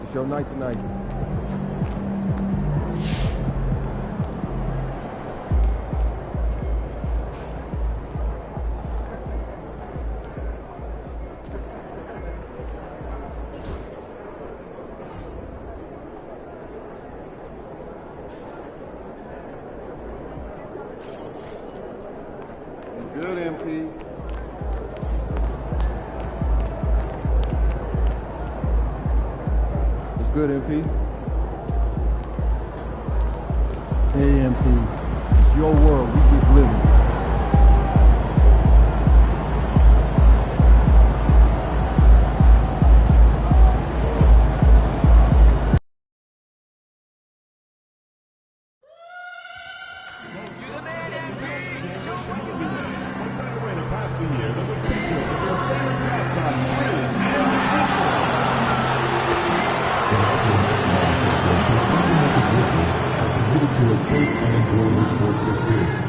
It's your night tonight. Good, MP. It's good, MP. Hey, MP. It's your world. We just living. To a safe and enjoyable sports experience.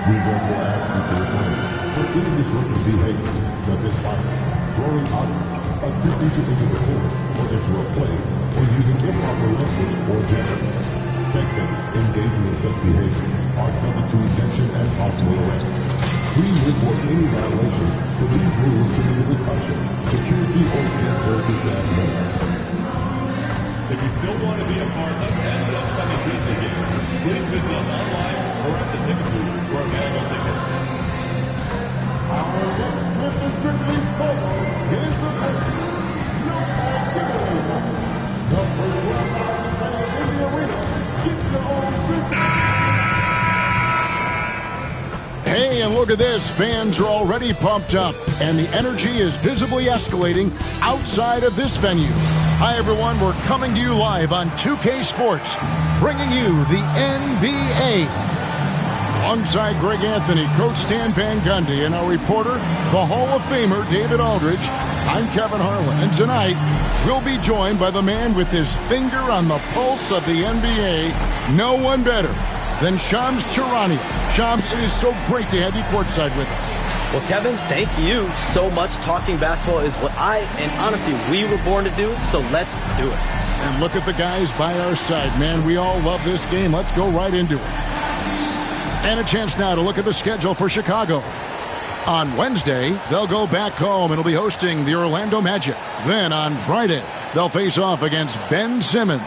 We therefore ask you to refrain from any disruptive behavior, such as fighting, throwing objects, attempting to enter the court or interrupt play, or using improper language or gestures. Spectators engaging in such behavior are subject to ejection and possible arrest. Please report any violations to these rules to the nearest usher, security, or guest services staff member. If you still want to be a part of any upcoming Disney games, please visit us online or at the ticket booth for available tickets. Our Memphis Grizzlies photo is the first. The first round fans in the arena. Get your own seat. Hey, and look at this. Fans are already pumped up, and the energy is visibly escalating outside of this venue. Hi, everyone. We're coming to you live on 2K Sports, bringing you the NBA. Alongside Greg Anthony, Coach Stan Van Gundy, and our reporter, the Hall of Famer, David Aldridge, I'm Kevin Harlan. And tonight, we'll be joined by the man with his finger on the pulse of the NBA, no one better than Shams Charania. Shams, it is so great to have you courtside with us. Well, Kevin, thank you so much. Talking basketball is what and honestly, we were born to do, so let's do it. And look at the guys by our side, man. We all love this game. Let's go right into it. And a chance now to look at the schedule for Chicago. On Wednesday, they'll go back home and will be hosting the Orlando Magic. Then on Friday, they'll face off against Ben Simmons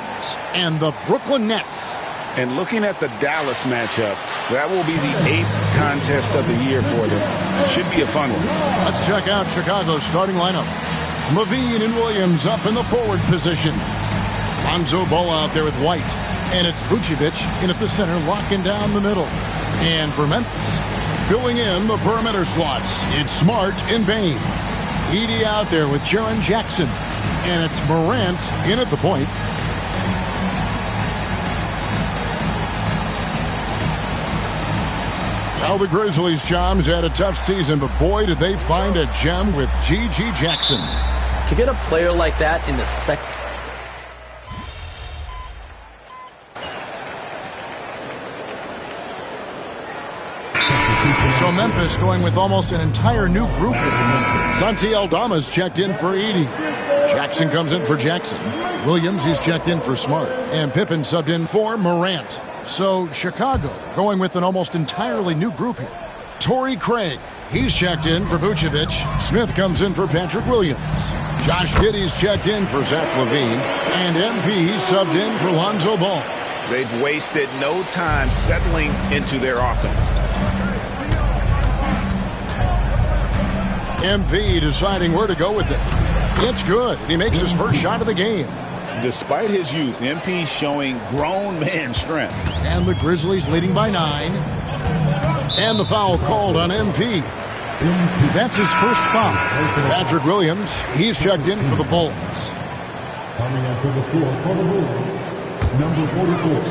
and the Brooklyn Nets. And looking at the Dallas matchup, that will be the 8th contest of the year for them. Should be a fun one. Let's check out Chicago's starting lineup. Levine and Williams up in the forward position. Lonzo Ball out there with White. And it's Vucevic in at the center, locking down the middle. And for Memphis, filling in the perimeter slots, it's Smart and Bain. Edey out there with Jaren Jackson. And it's Morant in at the point. Now the Grizzlies, Shams, had a tough season, but boy, did they find a gem with G.G. Jackson. To get a player like that in the second. So Memphis going with almost an entire new group. Santi Aldama's checked in for Edey. Jackson comes in for Jackson. Williams, he's checked in for Smart. And Pippen subbed in for Morant. So Chicago going with an almost entirely new group here. Torrey Craig, he's checked in for Vucevic. Smith comes in for Patrick Williams. Josh Giddey's checked in for Zach LaVine. And MP subbed in for Lonzo Ball. They've wasted no time settling into their offense. MP deciding where to go with it. It's good. He makes his first shot of the game. Despite his youth, MP showing grown man strength. And the Grizzlies leading by 9. And the foul called on MP. That's his first foul. Patrick Williams, he's checked in for the Bulls. Coming onto the floor for the Bulls, number 44,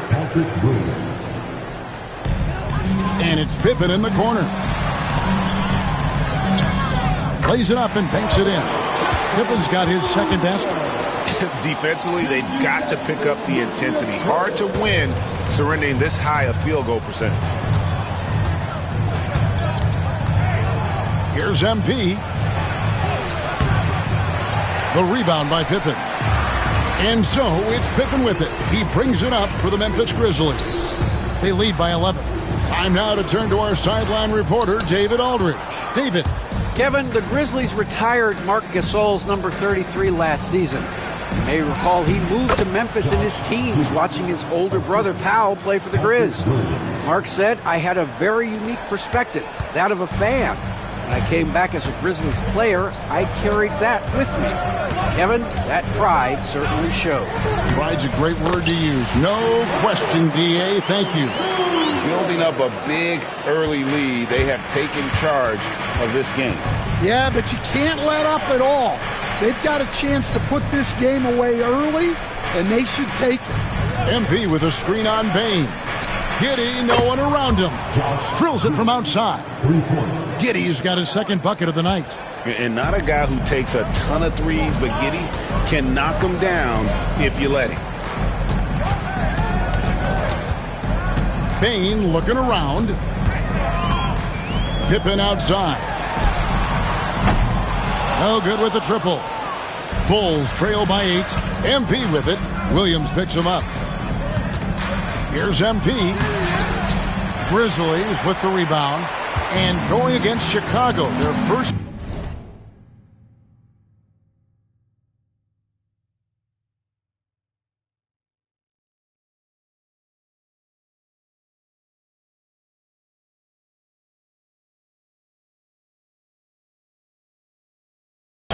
Patrick Williams. And it's Pippen in the corner. Lays it up and banks it in. Pippen's got his second basket. Defensively, they've got to pick up the intensity. Hard to win surrendering this high a field goal percentage. Here's MP. The rebound by Pippen. And so it's Pippen with it. He brings it up for the Memphis Grizzlies. They lead by 11. Time now to turn to our sideline reporter, David Aldridge. David. Kevin, the Grizzlies retired Marc Gasol's number 33 last season. You may recall he moved to Memphis in his teens, watching his older brother Powell play for the Grizz. Mark said, "I had a very unique perspective, that of a fan. When I came back as a Grizzlies player, I carried that with me." Kevin, that pride certainly showed. Pride's a great word to use. No question, D.A. Thank you. Building up a big early lead, they have taken charge of this game. Yeah, but you can't let up at all. They've got a chance to put this game away early, and they should take it. MP with a screen on Bain. Giddey, no one around him. Drills it from outside. 3 points. Giddey's got his second bucket of the night. And not a guy who takes a ton of threes, but Giddey can knock them down if you let him. Bain looking around. Pippen outside. No good with the triple. Bulls trail by 8. MP with it. Williams picks him up. Here's MP. Grizzlies with the rebound. And going against Chicago, their first.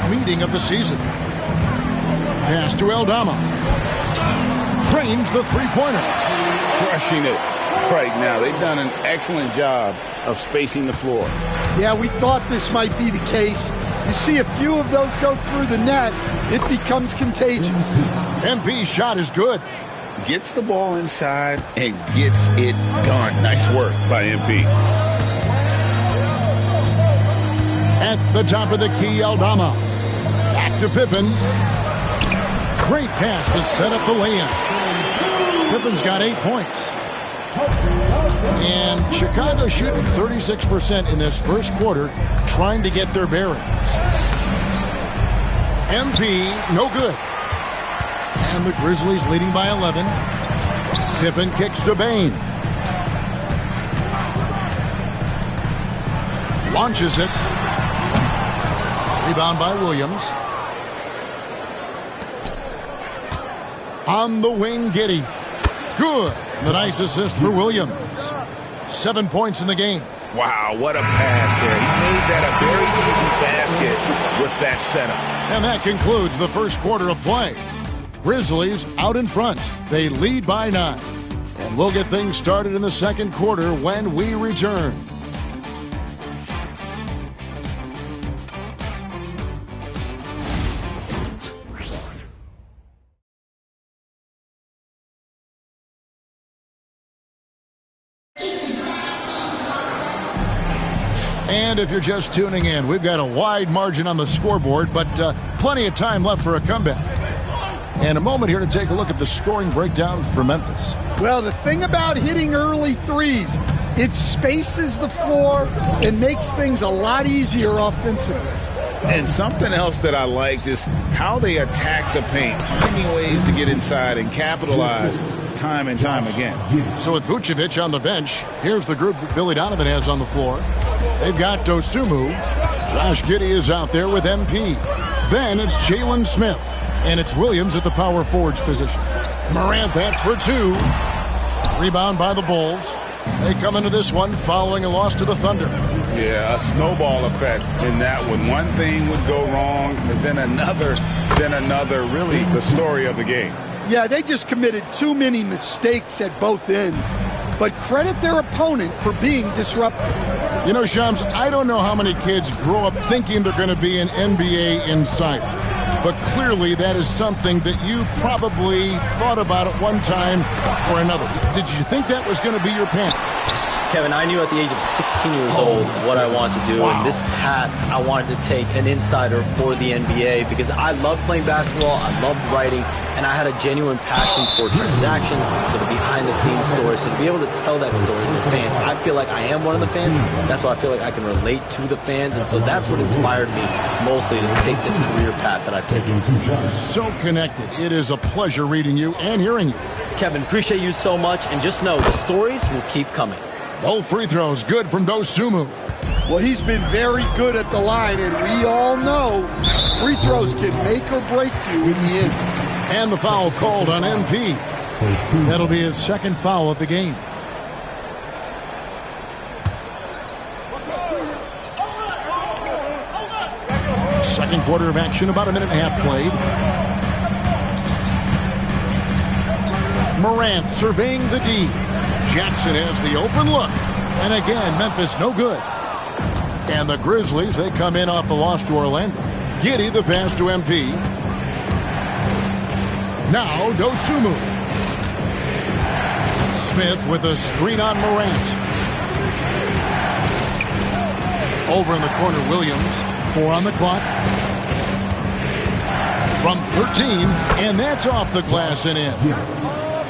Meeting of the season. Pass to Aldama. Trains the three-pointer. Crushing it right now. They've done an excellent job of spacing the floor. Yeah, we thought this might be the case. You see a few of those go through the net, it becomes contagious. MP's shot is good. Gets the ball inside and gets it done. Nice work by MP. At the top of the key, Aldama. Back to Pippen. Great pass to set up the layup. Pippen's got 8 points. And Chicago shooting 36% in this first quarter, trying to get their bearings. MP, no good. And the Grizzlies leading by 11. Pippen kicks to Bain. Launches it. Rebound by Williams. On the wing, Giddey. Good. The nice assist for Williams. 7 points in the game. Wow, what a pass there. He made that a very easy basket with that setup. And that concludes the first quarter of play. Grizzlies out in front. They lead by 9. And we'll get things started in the second quarter when we return. And if you're just tuning in, we've got a wide margin on the scoreboard, but plenty of time left for a comeback. And a moment here to take a look at the scoring breakdown for Memphis. Well, the thing about hitting early threes, it spaces the floor and makes things a lot easier offensively. And something else that I liked is how they attack the paint, finding ways to get inside and capitalize time and time again. So with Vucevic on the bench, here's the group that Billy Donovan has on the floor. They've got Dosunmu. Josh Giddey is out there with MP. Then it's Jalen Smith. And it's Williams at the power forwards position. Morant, that's for 2. Rebound by the Bulls. They come into this one following a loss to the Thunder. Yeah, a snowball effect in that one. One thing would go wrong, then another, really the story of the game. Yeah, they just committed too many mistakes at both ends. But credit their opponent for being disruptive. You know, Shams, I don't know how many kids grow up thinking they're going to be an NBA insider. But clearly that is something that you probably thought about at one time or another. Did you think that was going to be your path? Kevin, I knew at the age of 16 years old what I wanted to do, and this path I wanted to take an insider for the NBA because I loved playing basketball, I loved writing, and I had a genuine passion for transactions, for the behind-the-scenes stories. So to be able to tell that story to the fans, I feel like I am one of the fans. That's why I feel like I can relate to the fans, and so that's what inspired me mostly to take this career path that I've taken. So connected. It is a pleasure reading you and hearing you. Kevin, appreciate you so much, and just know the stories will keep coming. Both free throws good from Dosunmu. Well, he's been very good at the line, and we all know free throws can make or break you in the end. And the foul called on MP. That'll be his second foul of the game. Second quarter of action, about a minute and a half played. Morant surveying the D. Jackson has the open look. And again, Memphis no good. And the Grizzlies, they come in off the loss to Orlando. Giddey the pass to MP. Now Dosunmu. Smith with a screen on Morant. Over in the corner, Williams. 4 on the clock. From 13, and that's off the glass and in.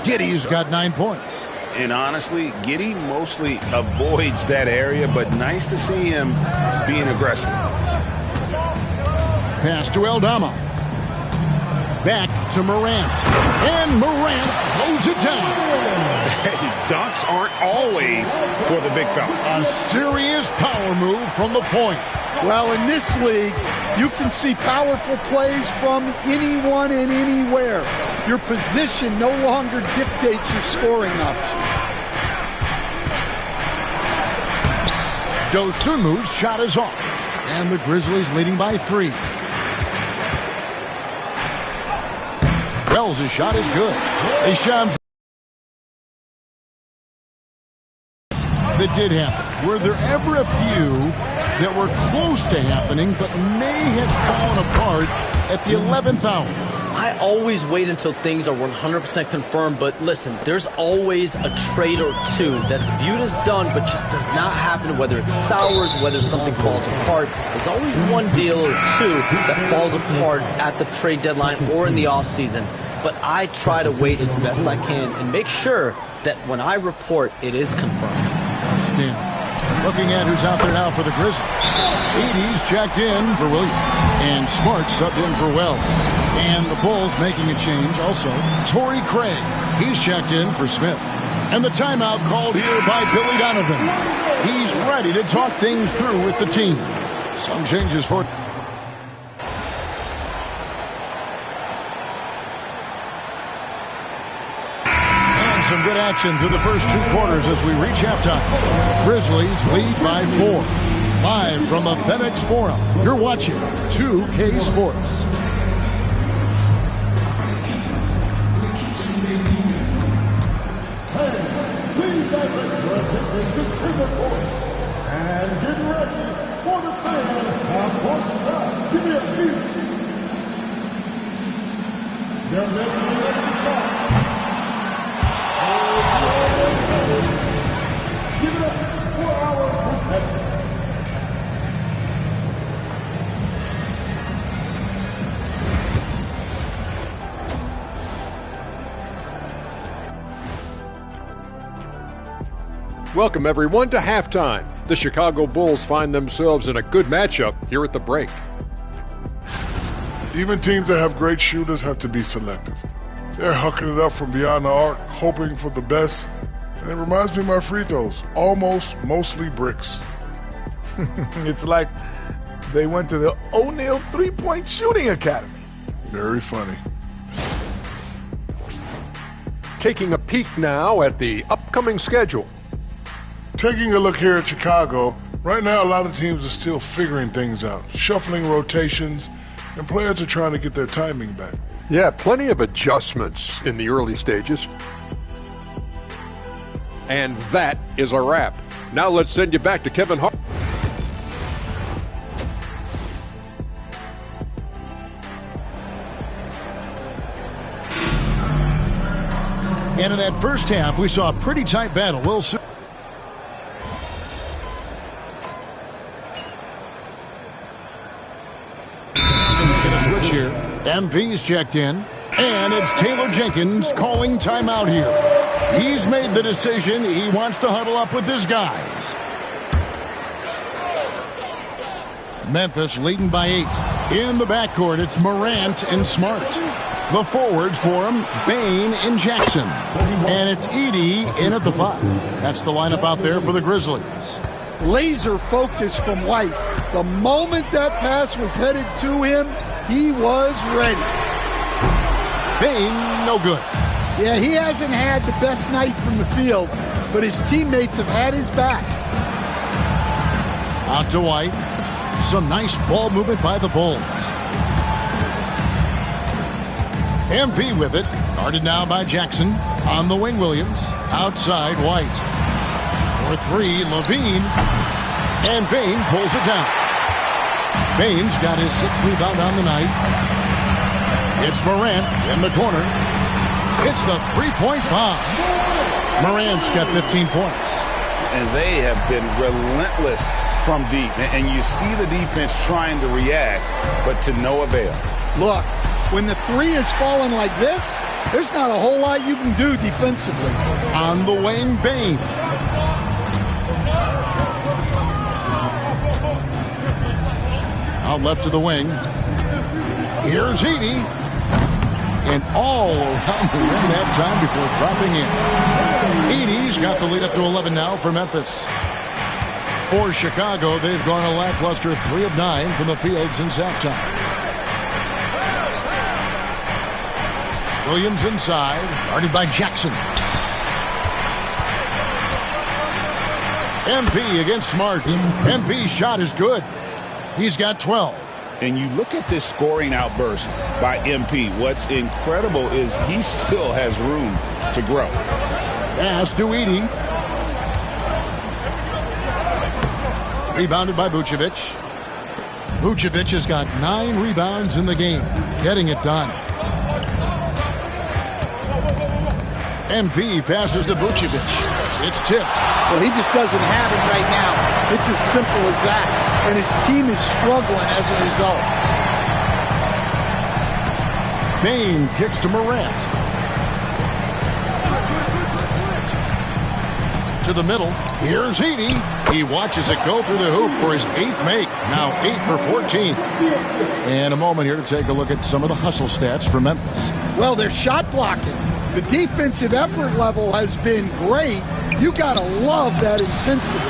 Giddey's got 9 points. And honestly, Giddey mostly avoids that area, but nice to see him being aggressive. Pass to Aldama. Back to Morant. And Morant throws it down. Hey, dunks aren't always for the big fella. A serious power move from the point. Well, in this league, you can see powerful plays from anyone and anywhere. Your position no longer dictates your scoring options. Dosunmu's shot is off. And the Grizzlies leading by 3. Wells' shot is good. A shot that did happen. Were there ever a few that were close to happening but may have fallen apart at the 11th hour? I always wait until things are 100% confirmed, but listen, there's always a trade or two that's viewed as done but just does not happen, whether it sours, whether something falls apart. There's always one deal or two that falls apart at the trade deadline or in the offseason. But I try to wait as best I can and make sure that when I report, it is confirmed. Outstanding. Looking at who's out there now for the Grizzlies. Edey's checked in for Williams. And Smart subbed in for Wells. And the Bulls making a change also. Torrey Craig. He's checked in for Smith. And the timeout called here by Billy Donovan. He's ready to talk things through with the team. Some changes for... Some good action through the first 2 quarters as we reach halftime. Grizzlies lead by 4. Live from the FedEx Forum, you're watching 2K Sports. Hey, please direct to Singapore. And get ready for the fans on both sides. Give me a beat. They're ready to start. Give it up for our contestant. Welcome, everyone, to halftime. The Chicago Bulls find themselves in a good matchup here at the break. Even teams that have great shooters have to be selective. They're hucking it up from beyond the arc, hoping for the best. And it reminds me of my free throws. Almost, mostly bricks. It's like they went to the O'Neal three-point shooting academy. Very funny. Taking a peek now at the upcoming schedule. Taking a look here at Chicago, right now a lot of teams are still figuring things out, shuffling rotations, and players are trying to get their timing back. Yeah, plenty of adjustments in the early stages. And that is a wrap. Now let's send you back to Kevin Hart. And in that first half, we saw a pretty tight battle. Wilson. Making a switch here. MV's checked in. And it's Taylor Jenkins calling timeout here. He's made the decision. He wants to huddle up with his guys. Memphis leading by 8. In the backcourt, it's Morant and Smart. The forwards for him, Bain and Jackson. And it's Edey in at the 5. That's the lineup out there for the Grizzlies. Laser focus from White. The moment that pass was headed to him, he was ready. Bain, no good. Yeah, he hasn't had the best night from the field, but his teammates have had his back. Out to White. Some nice ball movement by the Bulls. MP with it. Guarded now by Jackson. On the wing, Williams. Outside, White. For 3, Levine. And Bain pulls it down. Bain's got his 6th rebound on the night. It's Morant in the corner. It's the three-point bomb. Morant's got 15 points. And they have been relentless from deep. And you see the defense trying to react, but to no avail. Look, when the 3 is falling like this, there's not a whole lot you can do defensively. On the wing, Bain. Out left to the wing. Here's Edey. And all around the rim that time before dropping in. Edey's got the lead up to 11 now for Memphis. For Chicago, they've gone a lackluster 3 of 9 from the field since halftime. Williams inside, guarded by Jackson. MP against Smart. MP's shot is good. He's got 12. And you look at this scoring outburst by MP. What's incredible is he still has room to grow. Pass to Edey. Rebounded by Vucevic. Vucevic has got 9 rebounds in the game. Getting it done. MP passes to Vucevic. It's tipped. Well, he just doesn't have it right now. It's as simple as that. And his team is struggling as a result. Bain kicks to Morant. To the middle. Here's Edey. He watches it go through the hoop for his 8th make. Now 8 for 14. And a moment here to take a look at some of the hustle stats for Memphis. Well, they're shot blocking. The defensive effort level has been great. You got to love that intensity.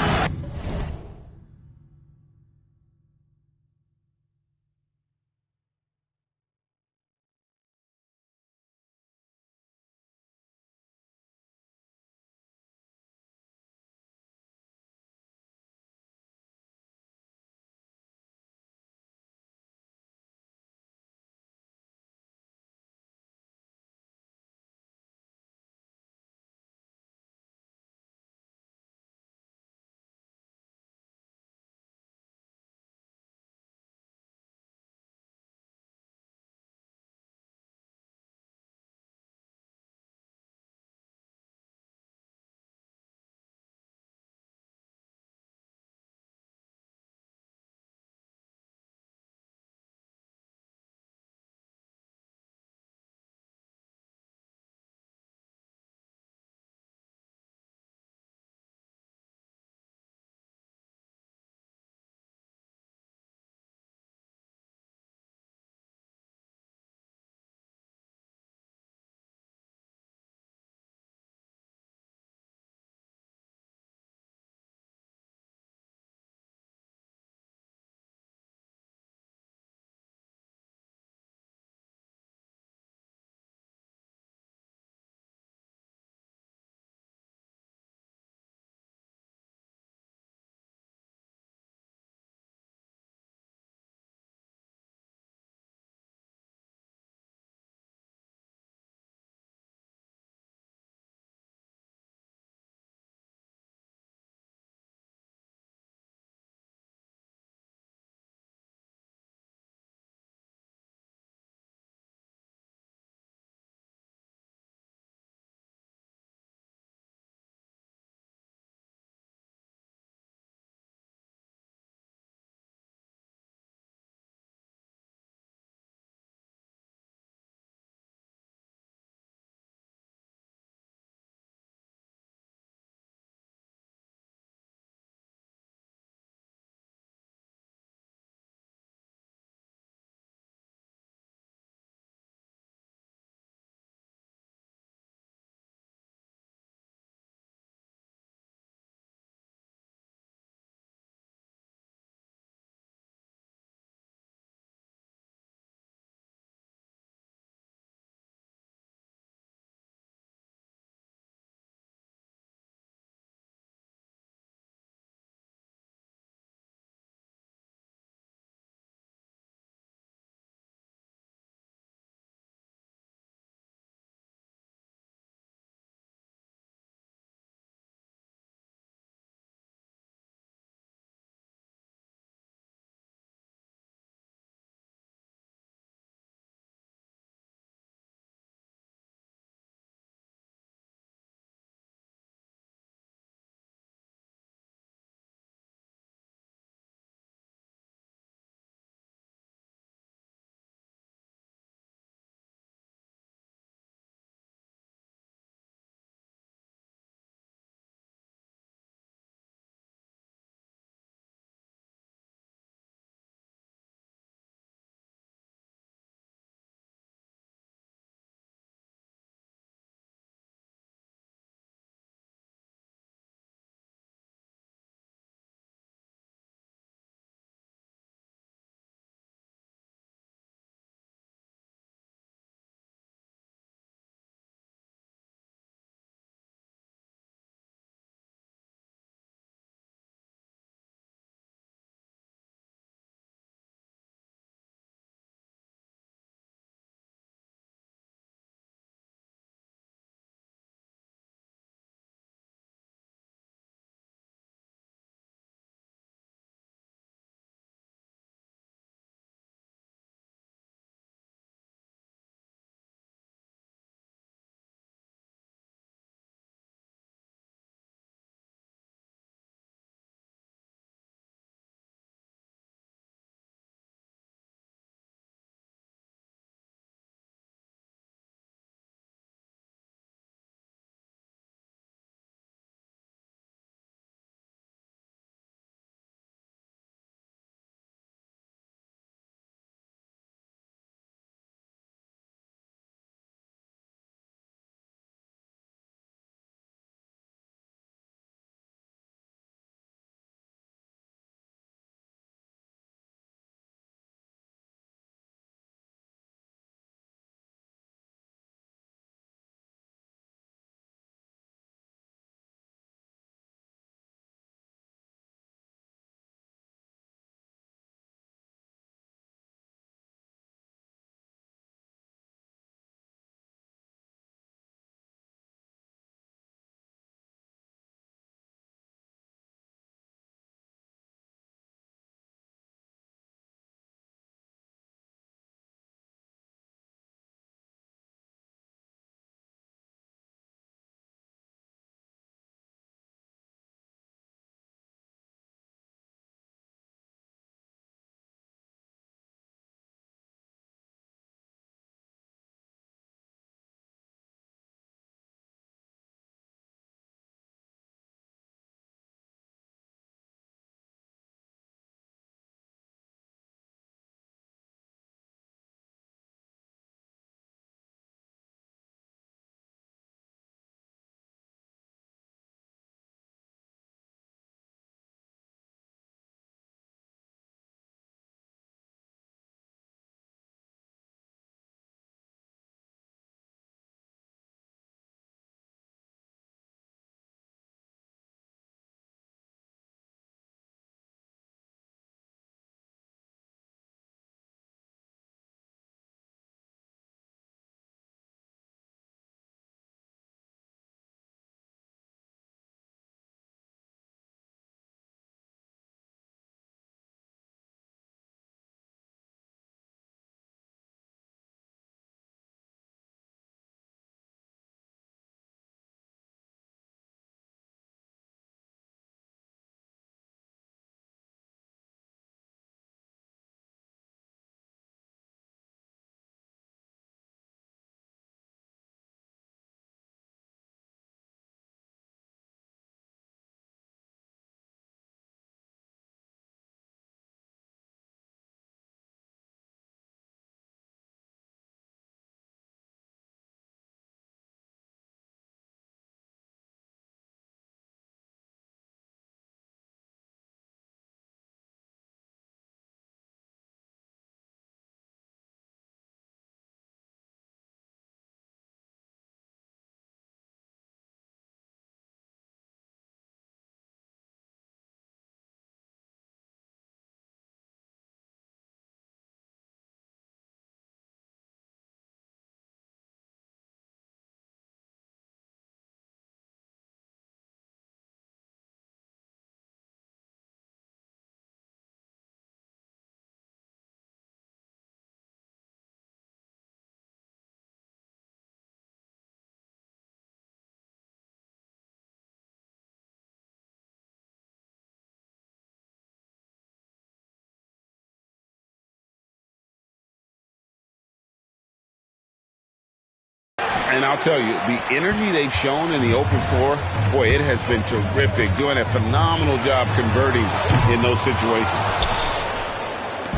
And I'll tell you, the energy they've shown in the open floor, boy, it has been terrific. Doing a phenomenal job converting in those situations.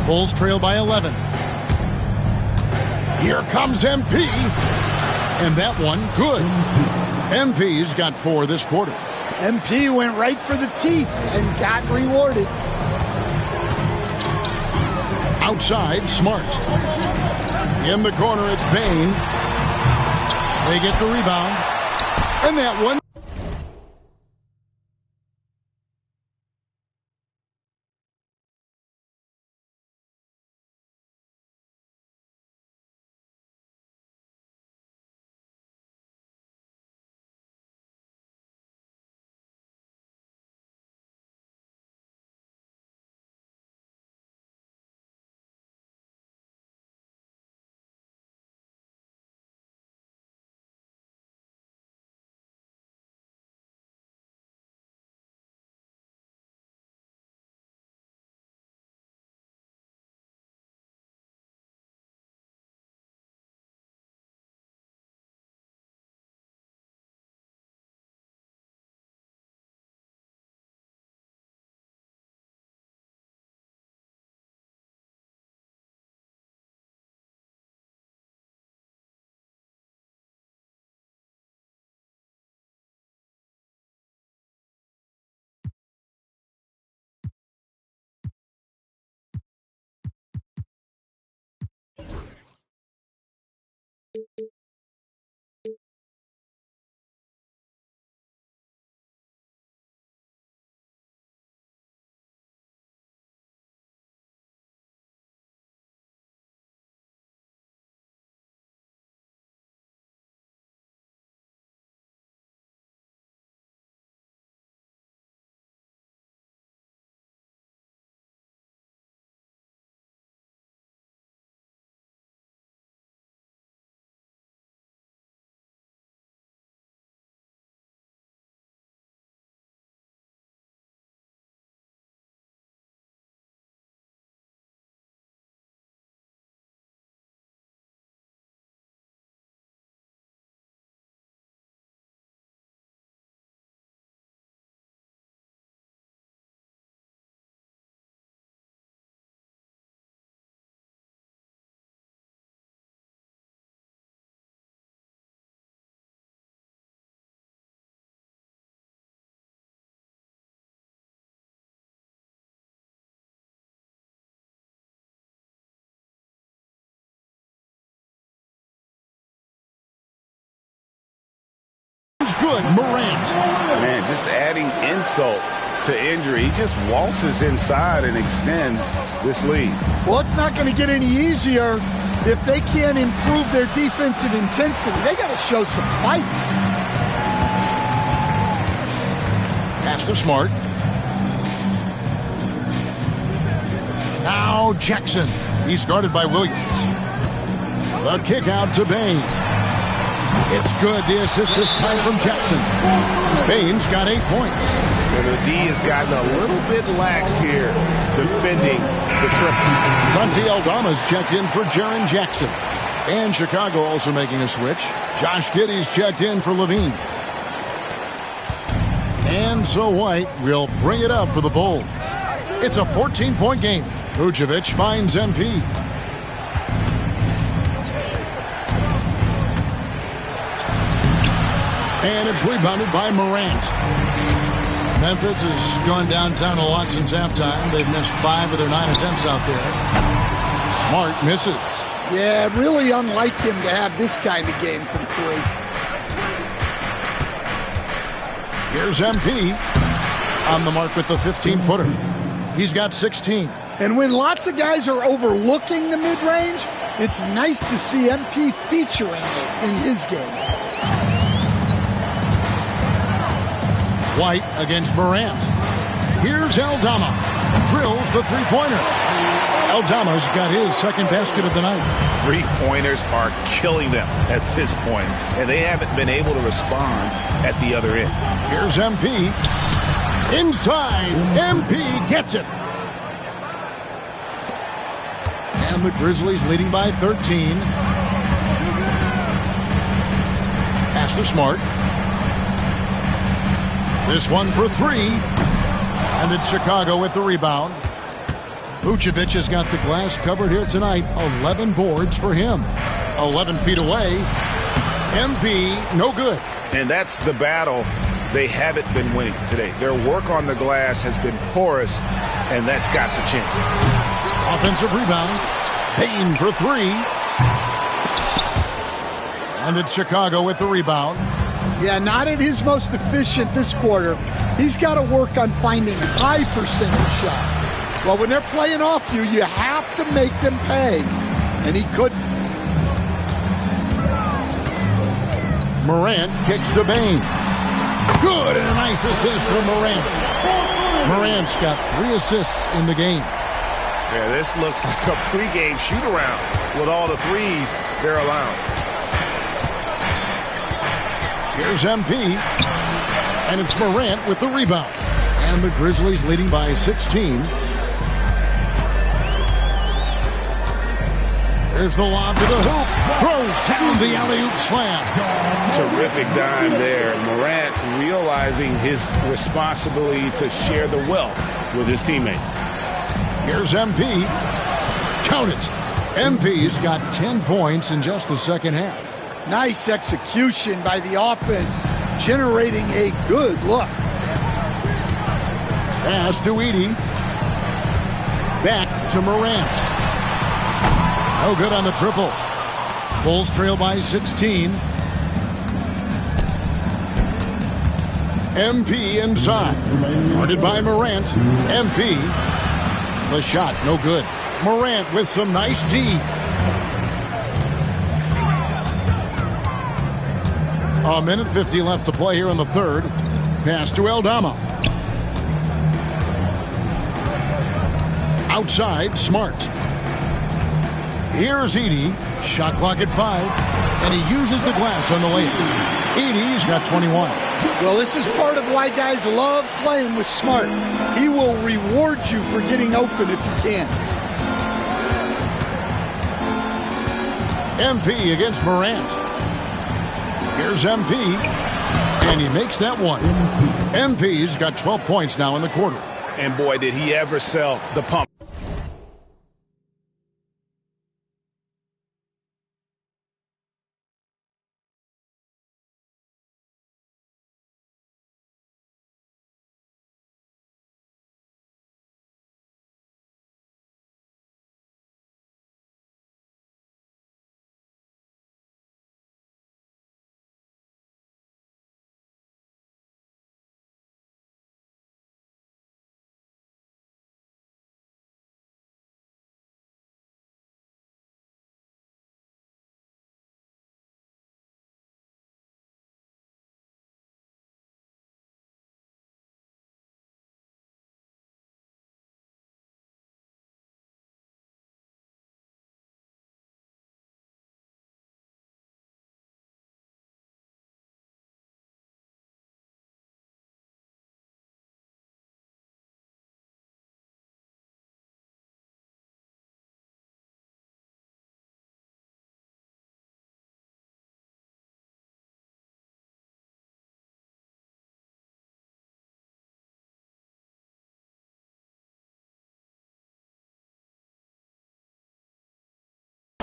Bulls trail by 11. Here comes MP. And that one, good. MP's got 4 this quarter. MP went right for the teeth and got rewarded. Outside, Smart. In the corner, it's Bain. They get the rebound. And that one. Good, Morant. Man, just adding insult to injury. He just waltzes inside and extends this lead. Well, it's not going to get any easier if they can't improve their defensive intensity. They got to show some fight. Pass to Smart. Now Jackson. He's guarded by Williams. The kick out to Bain. It's good. The assist this time from Jackson. Bain's got 8 points. And the D has gotten a little bit laxed here defending the triple. Santi Aldama's checked in for Jaren Jackson. And Chicago also making a switch. Josh Giddey's checked in for Levine. And so White will bring it up for the Bulls. It's a 14-point game. Vucevic finds MP. And it's rebounded by Morant. Memphis has gone downtown a lot since halftime. They've missed 5 of their 9 attempts out there. Smart misses. Yeah, really unlike him to have this kind of game from 3. Here's MP on the mark with the 15-footer. He's got 16. And when lots of guys are overlooking the mid-range, it's nice to see MP featuring it in his game. White against Morant. Here's Aldama. Drills the three-pointer. Aldama's got his second basket of the night. Three-pointers are killing them at this point, and they haven't been able to respond at the other end. Here's MP. Inside. MP gets it. And the Grizzlies leading by 13. Pass to Smart. This one for three. And it's Chicago with the rebound. Vucevic has got the glass covered here tonight. 11 boards for him. 11 feet away. MP, no good. And that's the battle they haven't been winning today. Their work on the glass has been porous, and that's got to change. Offensive rebound. Payne for three. And it's Chicago with the rebound. Yeah, not at his most efficient this quarter. He's got to work on finding high percentage shots. Well, when they're playing off you, you have to make them pay. And he couldn't. Morant kicks to Bane. Good, and a nice assist from Morant. Morant's got 3 assists in the game. Yeah, this looks like a pregame shoot-around with all the threes they're allowing. Here's MP, and it's Morant with the rebound. And the Grizzlies leading by 16. There's the lob to the hoop. Throws down the alley-oop slam. Terrific dime there. Morant realizing his responsibility to share the wealth with his teammates. Here's MP. Count it. MP's got 10 points in just the second half. Nice execution by the offense, generating a good look. Pass to Edey. Back to Morant. No good on the triple. Bulls trail by 16. MP inside. Guarded by Morant. MP. The shot, no good. Morant with some nice D. A minute 50 left to play here in the third. Pass to Aldama. Outside, Smart. Here's Edey. Shot clock at 5. And he uses the glass on the layup. Edey's got 21. Well, this is part of why guys love playing with Smart. He will reward you for getting open if you can. MP against Morant. Here's MP. And he makes that one. MP's got 12 points now in the quarter. And boy, did he ever sell the pump.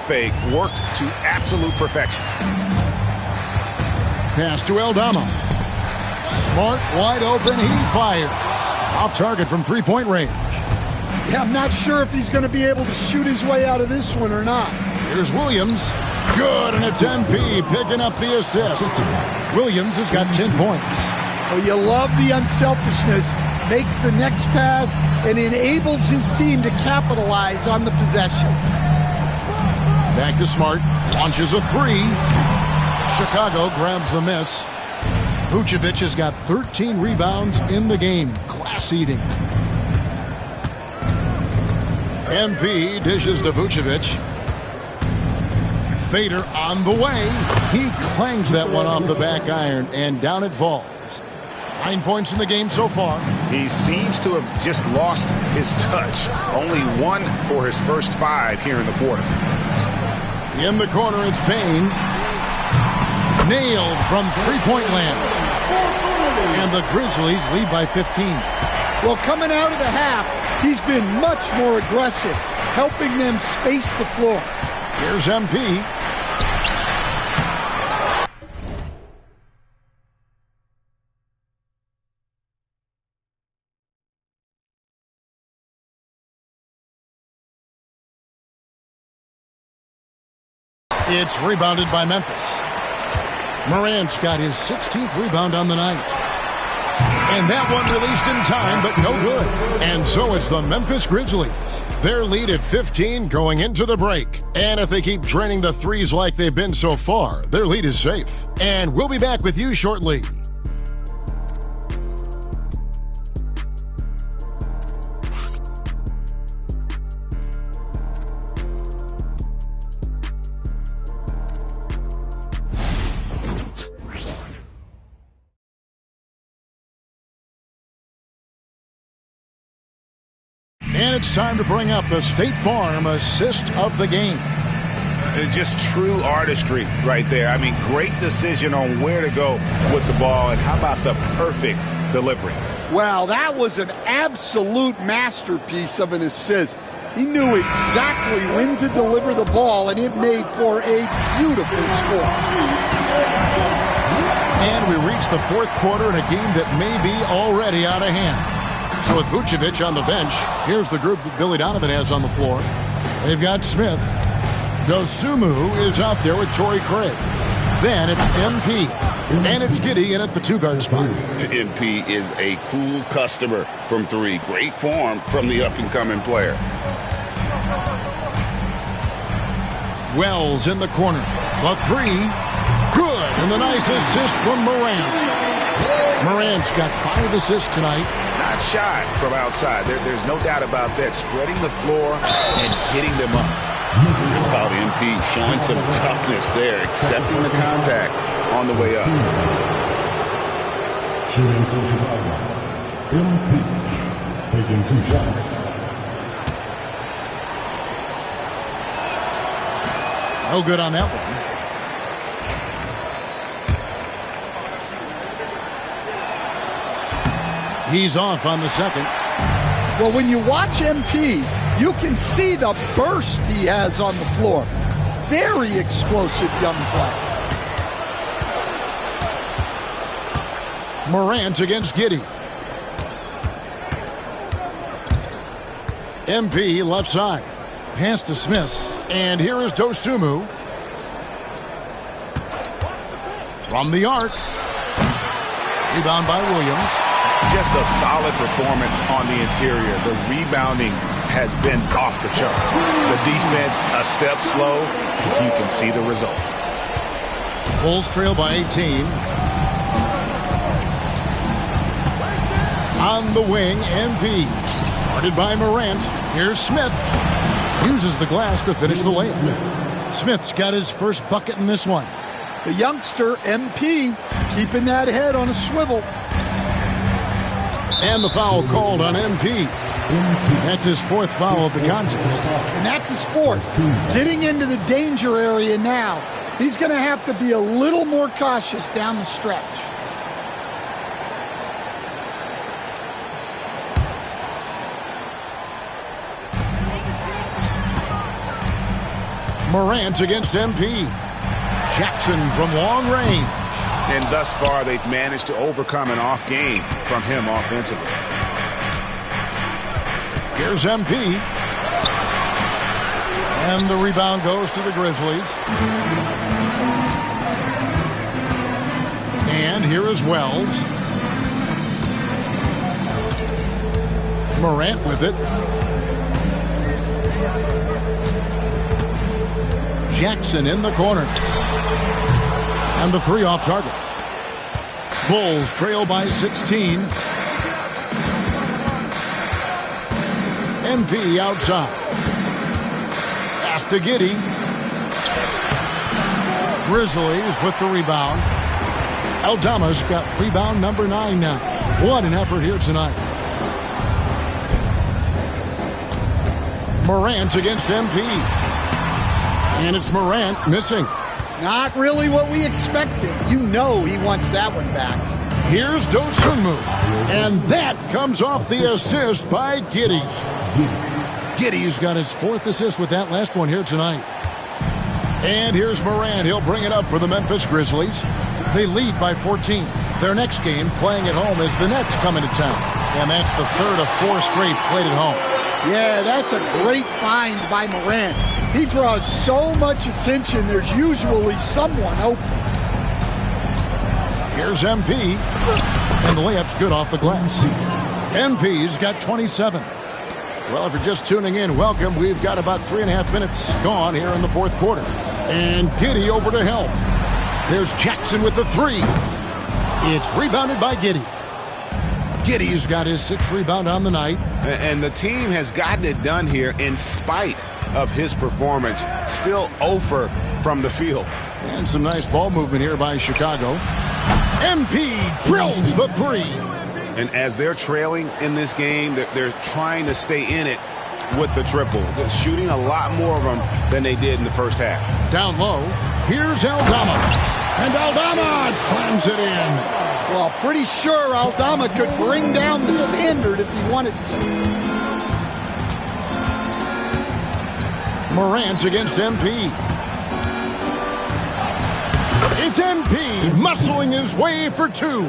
Fake worked to absolute perfection. Pass to Aldama. Smart, wide open, he fires. Off target from three-point range. Yeah, I'm not sure if he's going to be able to shoot his way out of this one or not. Here's Williams. Good, and it's MP picking up the assist. Williams has got 10 points. Oh, you love the unselfishness. Makes the next pass and enables his team to capitalize on the possession. Back to Smart. Launches a three. Chicago grabs the miss. Vucevic has got 13 rebounds in the game. Class eating. MP dishes to Vucevic. Fader on the way. He clangs that one off the back iron, and down it falls. 9 points in the game so far. He seems to have just lost his touch. Only 1 for his first 5 here in the quarter. In the corner, it's Payne. Nailed from three-point land. And the Grizzlies lead by 15. Well, coming out of the half, he's been much more aggressive, helping them space the floor. Here's MP. It's rebounded by Memphis. Morant's got his 16th rebound on the night. And that one released in time, but no good. And so it's the Memphis Grizzlies. Their lead at 15 going into the break. And if they keep draining the threes like they've been so far, their lead is safe. And we'll be back with you shortly. And it's time to bring up the State Farm assist of the game. Just true artistry right there. I mean, great decision on where to go with the ball, and how about the perfect delivery? Wow, that was an absolute masterpiece of an assist. He knew exactly when to deliver the ball, and it made for a beautiful score. And we reach the fourth quarter in a game that may be already out of hand. So with Vucevic on the bench, here's the group that Billy Donovan has on the floor. They've got Smith. Dosumu is out there with Torrey Craig. Then it's MP. And it's Giddey in at the two-guard spot. MP is a cool customer from three. Great form from the up-and-coming player. Wells in the corner. The three. Good. And the nice assist from Morant. Morant's got 5 assists tonight. Not shy from outside. There's no doubt about that. Spreading the floor and hitting them up. How about MP showing some toughness there, accepting the contact on the way up. Shooting for Chicago. MP taking 2 shots. No good on that one. He's off on the second. Well, when you watch MP, you can see the burst he has on the floor. Very explosive young player. Morant against Giddey. MP left side. Pass to Smith. And here is Dosumu. From the arc. Rebound by Williams. Just a solid performance on the interior. The rebounding has been off the charts. The defense a step slow, and you can see the results. Bulls trail by 18. On the wing, MP. Guarded by Morant. Here's Smith. Uses the glass to finish the layup. Smith's got his first bucket in this one. The youngster, MP, keeping that head on a swivel. And the foul called on MP. That's his 4th foul of the contest. And that's his 4th. Getting into the danger area now. He's going to have to be a little more cautious down the stretch. Morant against MP. Jackson from long range. And thus far, they've managed to overcome an off game from him offensively. Here's MP. And the rebound goes to the Grizzlies. And here is Wells. Morant with it. Jackson in the corner. And the 3 off target. Bulls trail by 16. MP outside. Pass to Giddey. Grizzlies with the rebound. Aldama's got rebound number 9 now. What an effort here tonight. Morant against MP. And it's Morant missing. Not really what we expected. You know he wants that one back. Here's dhowser, and that comes off the assist by Giddey. Giddey's got his 4th assist with that last one here tonight. And here's Morant. He'll bring it up for the Memphis Grizzlies. They lead by 14. Their next game, playing at home, is the Nets coming to town. And that's the 3rd of 4 straight played at home. Yeah, that's a great find by Morant. He draws so much attention, there's usually someone open. Here's MP, and the layup's good off the glass. MP's got 27. Well, if you're just tuning in, welcome. We've got about 3.5 minutes gone here in the 4th quarter. And Giddey over to help. There's Jackson with the 3. It's rebounded by Giddey. Giddey's got his 6th rebound on the night. And the team has gotten it done here in spite of his performance. Still 0 from the field. And some nice ball movement here by Chicago. MP drills the 3. And as they're trailing in this game, they're trying to stay in it with the triple. They're shooting a lot more of them than they did in the first half. Down low, here's Aldama. And Aldama slams it in. Well, pretty sure Aldama could bring down the standard if he wanted to. Morant against MP. It's MP muscling his way for 2.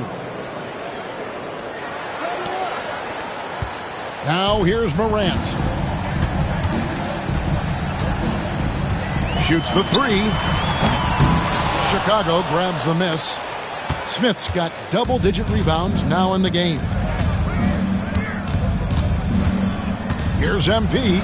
Now here's Morant. Shoots the 3. Chicago grabs the miss. Smith's got double-digit rebounds now in the game. Here's MP.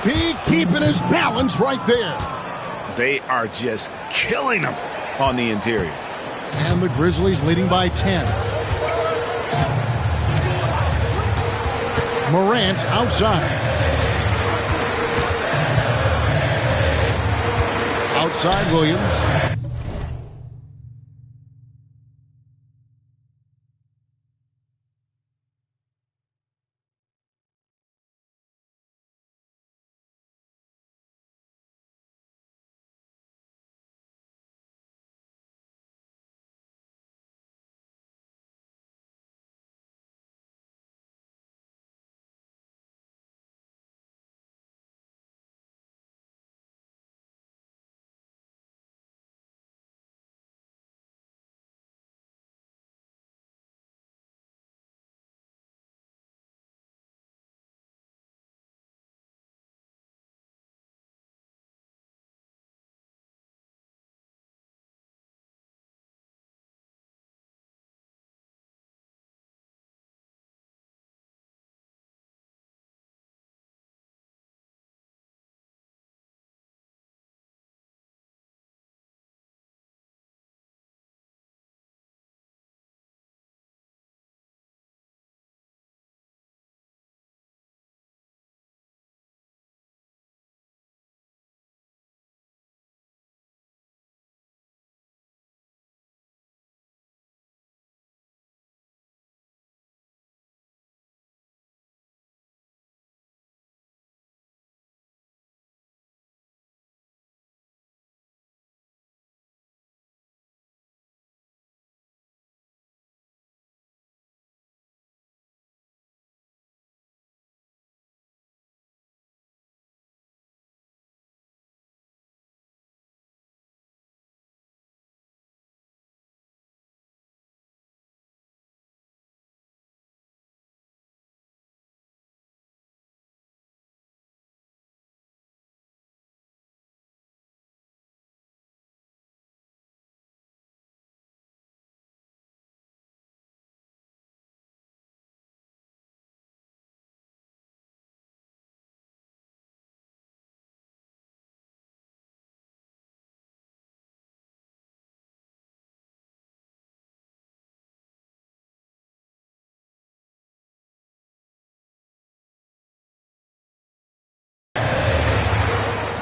MP keeping his balance right there. They are just killing them on the interior. And the Grizzlies leading by 10. Morant outside. Outside Williams.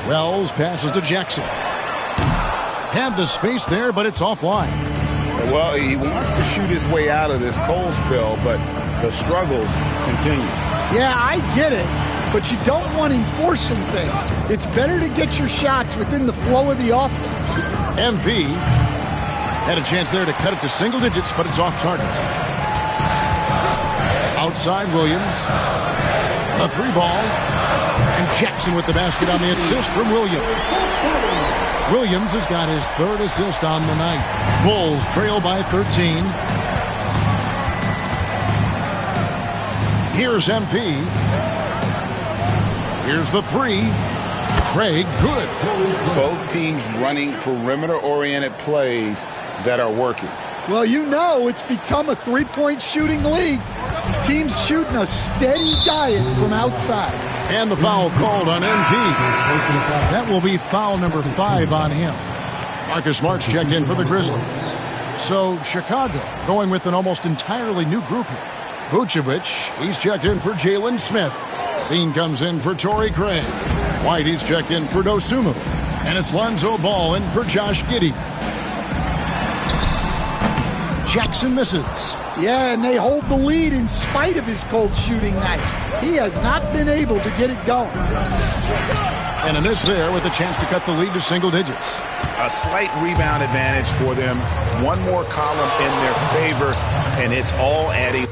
Wells passes to Jackson. Had the space there, but it's offline. Well, he wants to shoot his way out of this cold spell, but the struggles continue. Yeah, I get it, but you don't want him forcing things. It's better to get your shots within the flow of the offense. MP had a chance there to cut it to single digits, but it's off target. Outside Williams. A 3-ball. And Jackson with the basket on the assist from Williams. Williams has got his 3rd assist on the night. Bulls trail by 13. Here's MP. Here's the 3. Craig, good. Both teams running perimeter-oriented plays that are working. Well, you know it's become a three-point shooting league. Teams shooting a steady diet from outside. And the foul called on MP. That will be foul number 5 on him. Marcus Smart's checked in for the Grizzlies. So Chicago going with an almost entirely new group here. Vucevic, he's checked in for Jalen Smith. Dean comes in for Torrey Craig. White, he's checked in for Dosunmu. And it's Lonzo Ball in for Josh Giddey. Jackson misses. Yeah, and they hold the lead in spite of his cold shooting night. He has not been able to get it going. And a miss there with a chance to cut the lead to single digits. A slight rebound advantage for them. One more column in their favor, and it's all adding.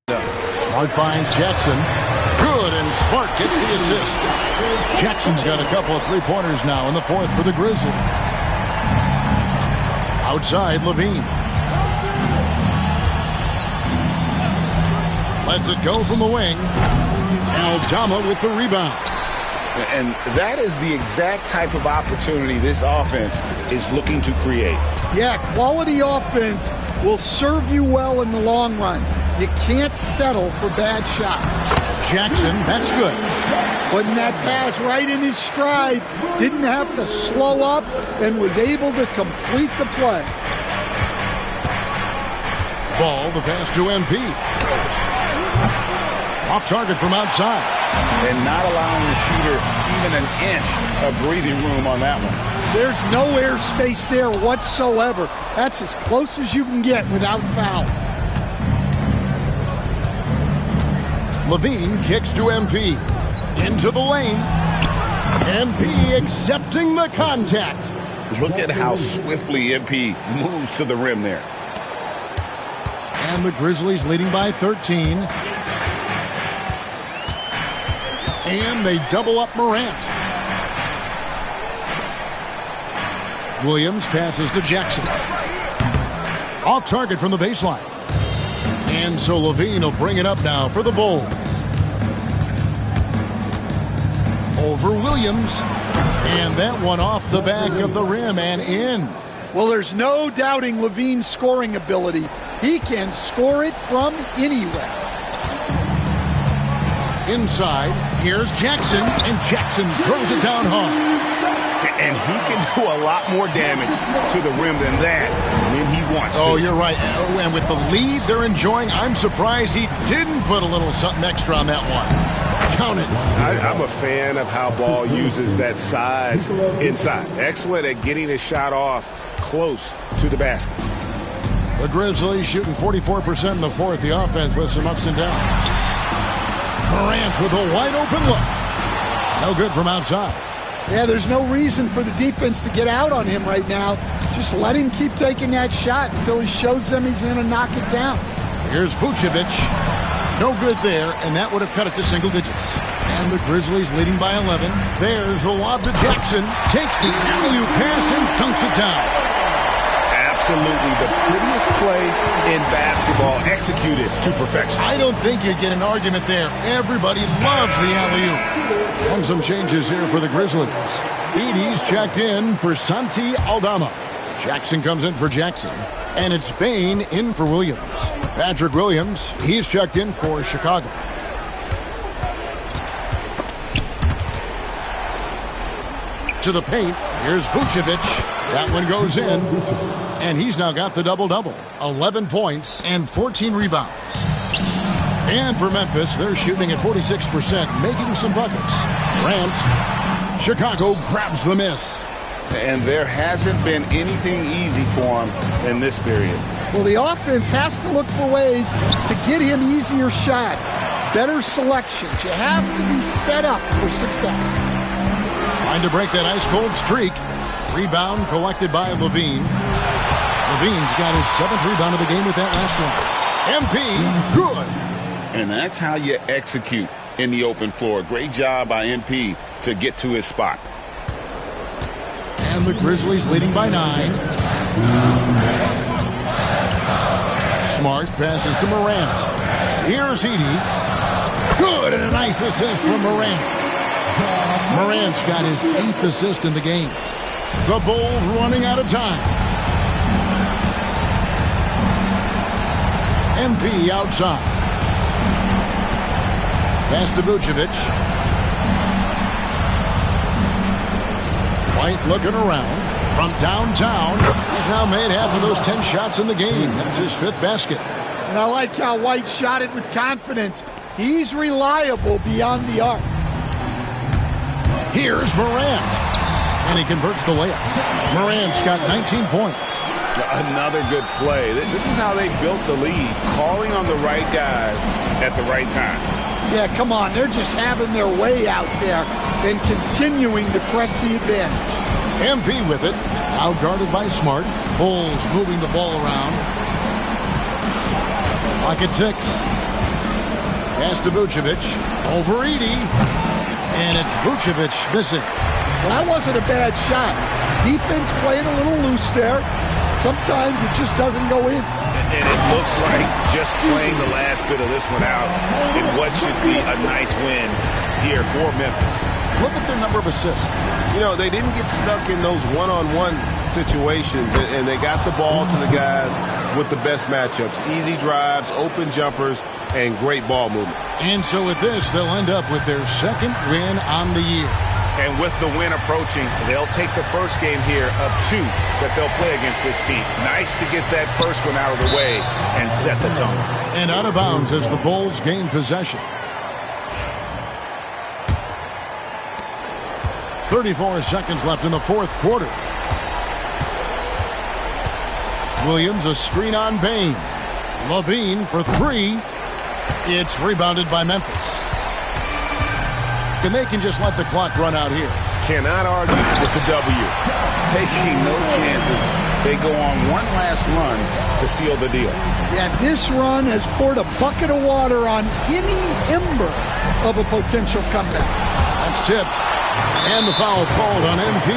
Smart finds Jackson. Good, and Smart gets the assist. Jackson's got a couple of three-pointers now in the 4th for the Grizzlies. Outside, Levine. Lets it go from the wing. Aldama with the rebound. And that is the exact type of opportunity this offense is looking to create. Yeah, quality offense will serve you well in the long run. You can't settle for bad shots. Jackson, that's good. Putting that pass right in his stride. Didn't have to slow up and was able to complete the play. Ball, the pass to MP. Off target from outside. And not allowing the shooter even an inch of breathing room on that one. There's no airspace there whatsoever. That's as close as you can get without foul. Levine kicks to MP. Into the lane. MP accepting the contact. Look at how swiftly MP moves to the rim there. And the Grizzlies leading by 13. And they double up Morant. Williams passes to Jackson. Off target from the baseline. And so Levine will bring it up now for the Bulls. Over Williams. And that one off the back of the rim and in. Well, there's no doubting Levine's scoring ability. He can score it from anywhere. Inside, here's Jackson, and Jackson throws it down hard. And he can do a lot more damage to the rim than that when he wants to. Oh, you're right. And with the lead they're enjoying, I'm surprised he didn't put a little something extra on that one. Count it. I'm a fan of how Ball uses that size inside. Excellent at getting his shot off close to the basket. The Grizzlies shooting 44% in the 4th. The offense with some ups and downs. Morant with a wide-open look. No good from outside. Yeah, there's no reason for the defense to get out on him right now. Just let him keep taking that shot until he shows them he's going to knock it down. Here's Vucevic. No good there, and that would have cut it to single digits. And the Grizzlies leading by 11. There's the lob to Jackson. Takes the alley-oop pass and dunks it down. Absolutely the prettiest play in basketball, executed to perfection. I don't think you get an argument there. Everybody loves the alley-oop. And some changes here for the Grizzlies. Edey's checked in for Santi Aldama. Jackson comes in for Jackson. And it's Bain in for Williams. Patrick Williams, he's checked in for Chicago. To the paint, here's Vucevic. That one goes in. And he's now got the double-double. 11 points and 14 rebounds. And for Memphis, they're shooting at 46%, making some buckets. Durant, Chicago grabs the miss. And there hasn't been anything easy for him in this period. Well, the offense has to look for ways to get him easier shots, better selections. You have to be set up for success. Trying to break that ice-cold streak. Rebound collected by Levine. Levine's got his 7th rebound of the game with that last one. MP, good. And that's how you execute in the open floor. Great job by MP to get to his spot. And the Grizzlies leading by 9. Smart passes to Morant. Here's Edey. Good, and a nice assist from Morant. Morant's got his 8th assist in the game. The Bulls running out of time. MP outside. Pass to Vucevic. White looking around from downtown. He's now made half of those 10 shots in the game. That's his 5th basket. And I like how White shot it with confidence. He's reliable beyond the arc. Here's Morant. And he converts the layup. Morant's got 19 points. Another good play. This is how they built the lead. Calling on the right guys at the right time. Yeah, come on. They're just having their way out there and continuing to press the advantage. MP with it. Out guarded by Smart. Bulls moving the ball around. Pocket 6. Pass to Vucevic. Over Edey. And it's Vucevic missing. Well, that wasn't a bad shot. Defense playing a little loose there. Sometimes it just doesn't go in. And it looks like just playing the last bit of this one out in what should be a nice win here for Memphis. Look at their number of assists. You know, they didn't get stuck in those one-on-one situations, and they got the ball to the guys with the best matchups. Easy drives, open jumpers, and great ball movement. And so with this, they'll end up with their 2nd win on the year. And with the win approaching, they'll take the first game here of 2 that they'll play against this team. Nice to get that first one out of the way and set the tone. And out of bounds as the Bulls gain possession. 34 seconds left in the 4th quarter. Williams, a screen on Bain. Levine for 3. It's rebounded by Memphis. And they can just let the clock run out here. Cannot argue with the W. Taking no chances. They go on one last run to seal the deal. Yeah, this run has poured a bucket of water on any ember of a potential comeback. That's tipped. And the foul called on MP.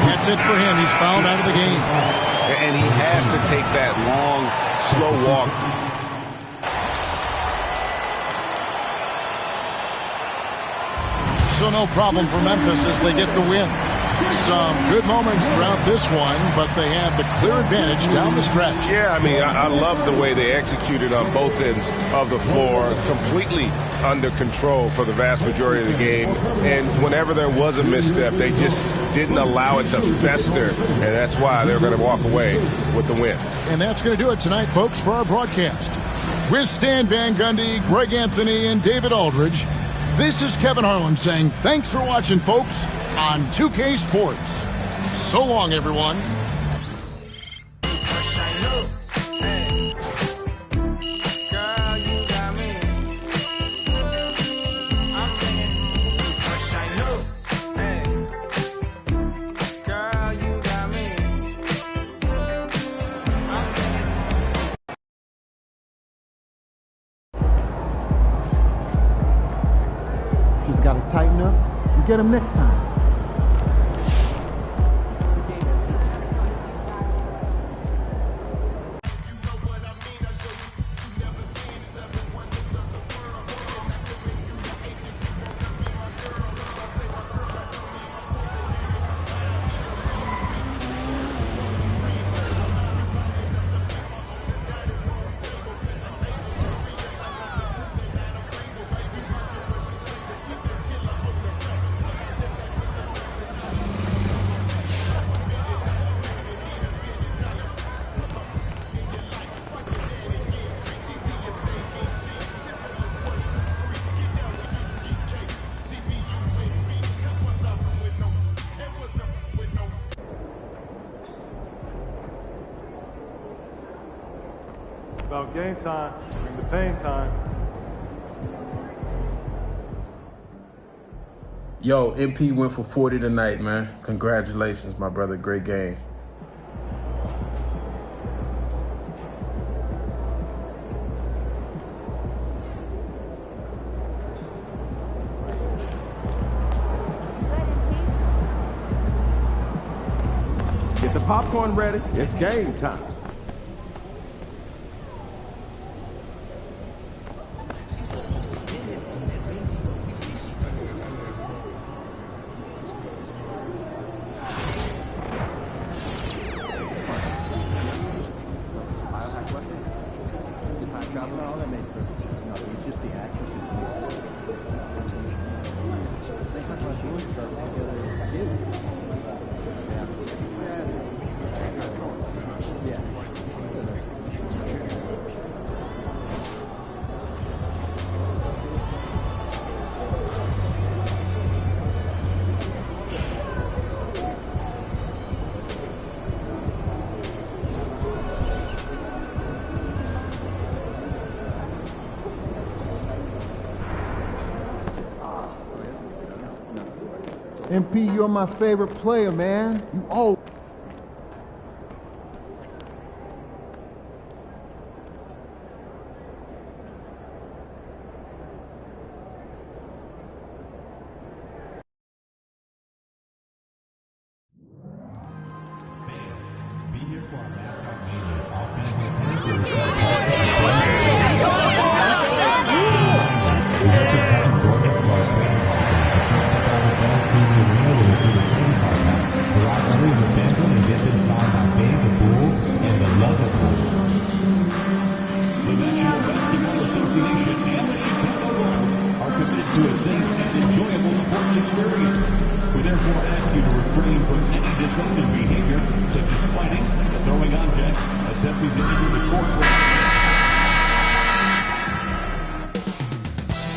That's it for him. He's fouled out of the game. And he has to take that long, slow walk. So no problem for Memphis as they get the win. Some good moments throughout this one, but they have the clear advantage down the stretch. Yeah, I mean, I love the way they executed on both ends of the floor, completely under control for the vast majority of the game. And whenever there was a misstep, they just didn't allow it to fester, and that's why they're going to walk away with the win. And that's going to do it tonight, folks, for our broadcast. With Stan Van Gundy, Greg Anthony, and David Aldridge, this is Kevin Harlan saying thanks for watching, folks, on 2K Sports. So long, everyone. Just got to tighten up and get them next time. about game time. Bring the pain time. Yo, MP went for 40 tonight, man. Congratulations, my brother. Great game. Get the popcorn ready. It's game time. MP, you're my favorite player, man. You all.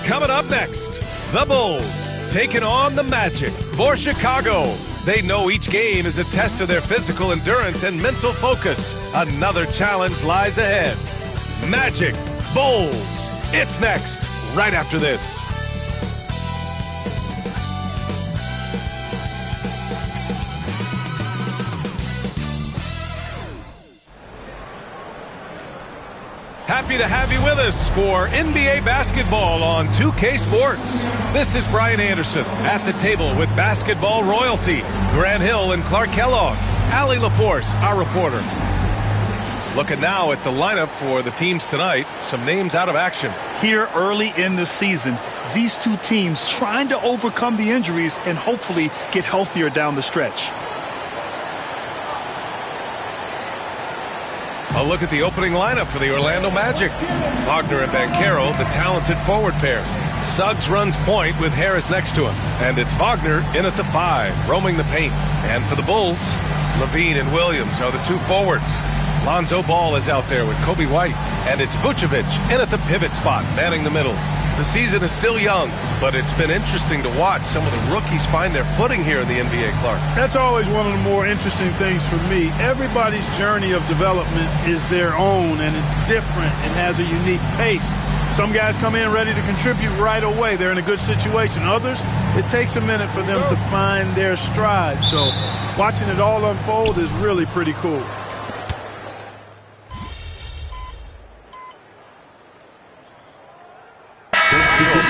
Coming up next, the Bulls taking on the Magic for Chicago. They know each game is a test of their physical endurance and mental focus. Another challenge lies ahead. Magic, Bulls. It's next, right after this. Happy to have you with us for NBA basketball on 2K Sports. This is Brian Anderson at the table with basketball royalty, Grant Hill and Clark Kellogg, Allie LaForce, our reporter. Looking now at the lineup for the teams tonight, some names out of action. Here early in the season, these two teams trying to overcome the injuries and hopefully get healthier down the stretch. A look at the opening lineup for the Orlando Magic. Wagner and Banchero, the talented forward pair. Suggs runs point with Harris next to him. And it's Wagner in at the 5, roaming the paint. And for the Bulls, Levine and Williams are the two forwards. Lonzo Ball is out there with Kobe White. And it's Vucevic in at the pivot spot, manning the middle. The season is still young, but it's been interesting to watch some of the rookies find their footing here in the NBA, Clark. That's always one of the more interesting things for me. Everybody's journey of development is their own, and it's different and has a unique pace. Some guys come in ready to contribute right away. They're in a good situation. Others, it takes a minute for them to find their stride. So watching it all unfold is really pretty cool.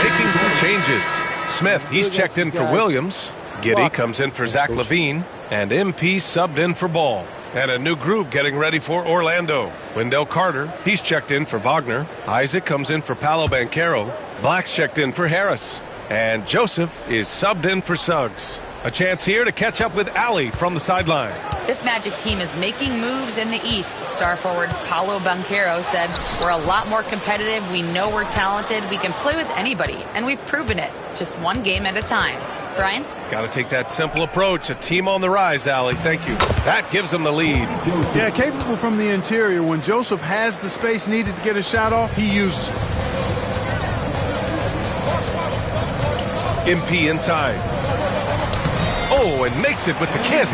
Making some changes. Smith, he's checked in for Williams. Giddey comes in for Zach LaVine. And MP subbed in for Ball. And a new group getting ready for Orlando. Wendell Carter, he's checked in for Wagner. Isaac comes in for Paolo Banchero. Black's checked in for Harris. And Joseph is subbed in for Suggs. A chance here to catch up with Allie from the sideline. This Magic team is making moves in the East. Star forward Paolo Banchero said, "We're a lot more competitive. We know we're talented. We can play with anybody, and we've proven it. Just one game at a time." Brian? Got to take that simple approach. A team on the rise, Allie. Thank you. That gives them the lead. Yeah, capable from the interior. When Joseph has the space needed to get a shot off, he uses it. MP inside. Oh, and makes it with the kiss.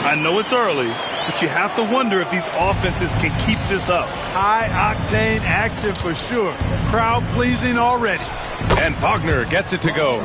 I know it's early, but you have to wonder if these offenses can keep this up. High-octane action for sure. Crowd-pleasing already. And Wagner gets it to go.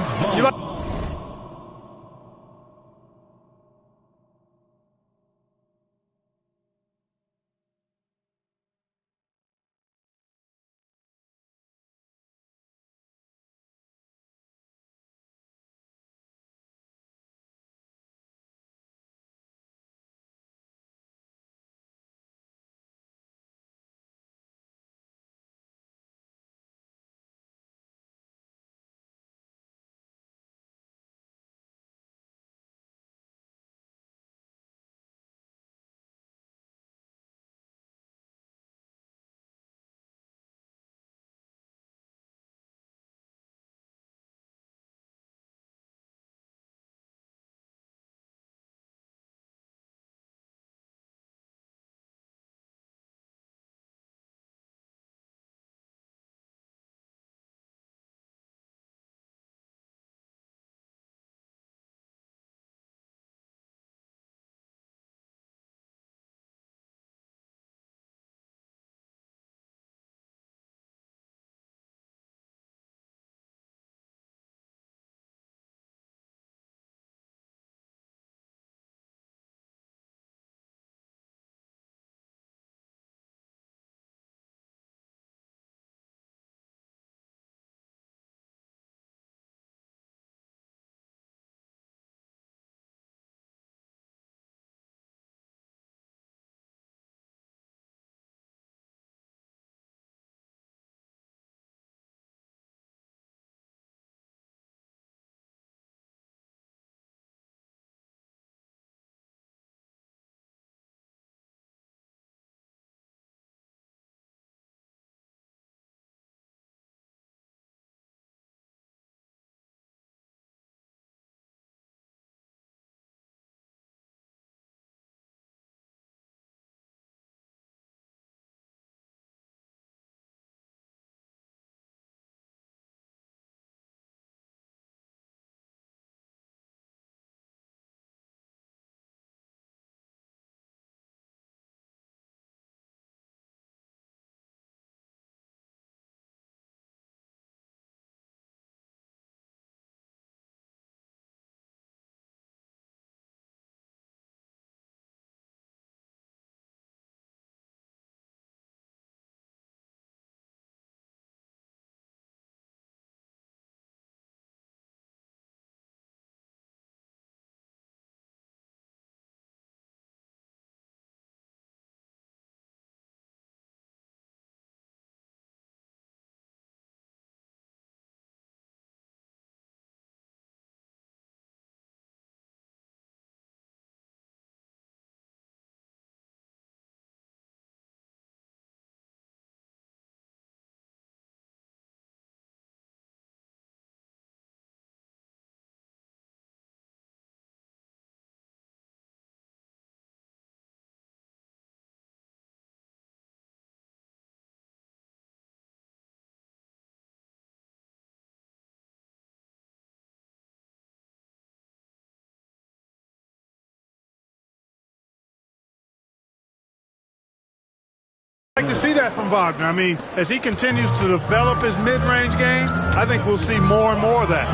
I'd like to see that from Wagner. I mean, as he continues to develop his mid-range game, I think we'll see more and more of that.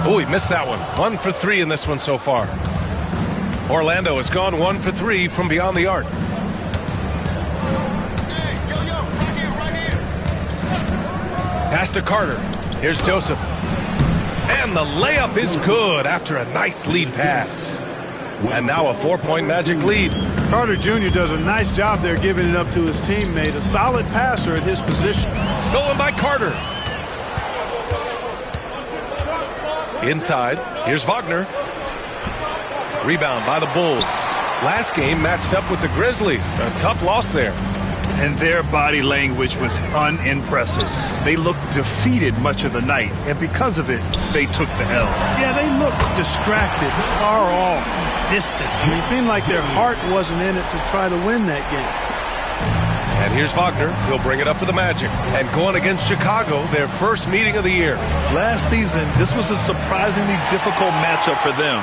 Oh, he missed that one. 1 for 3 in this one so far. Orlando has gone 1 for 3 from beyond the arc. Pass to Carter. Here's Joseph. And the layup is good after a nice lead pass. And now a 4-point Magic lead. Carter Jr. does a nice job there giving it up to his teammate. A solid passer at his position. Stolen by Carter. Inside, here's Wagner. Rebound by the Bulls. Last game matched up with the Grizzlies. A tough loss there. And their body language was unimpressive. They looked defeated much of the night, and because of it, they took the L. Yeah, they looked distracted, far off, distant. It seemed like their heart wasn't in it to try to win that game. And here's Wagner. He'll bring it up for the Magic. And going against Chicago, their first meeting of the year. Last season, this was a surprisingly difficult matchup for them.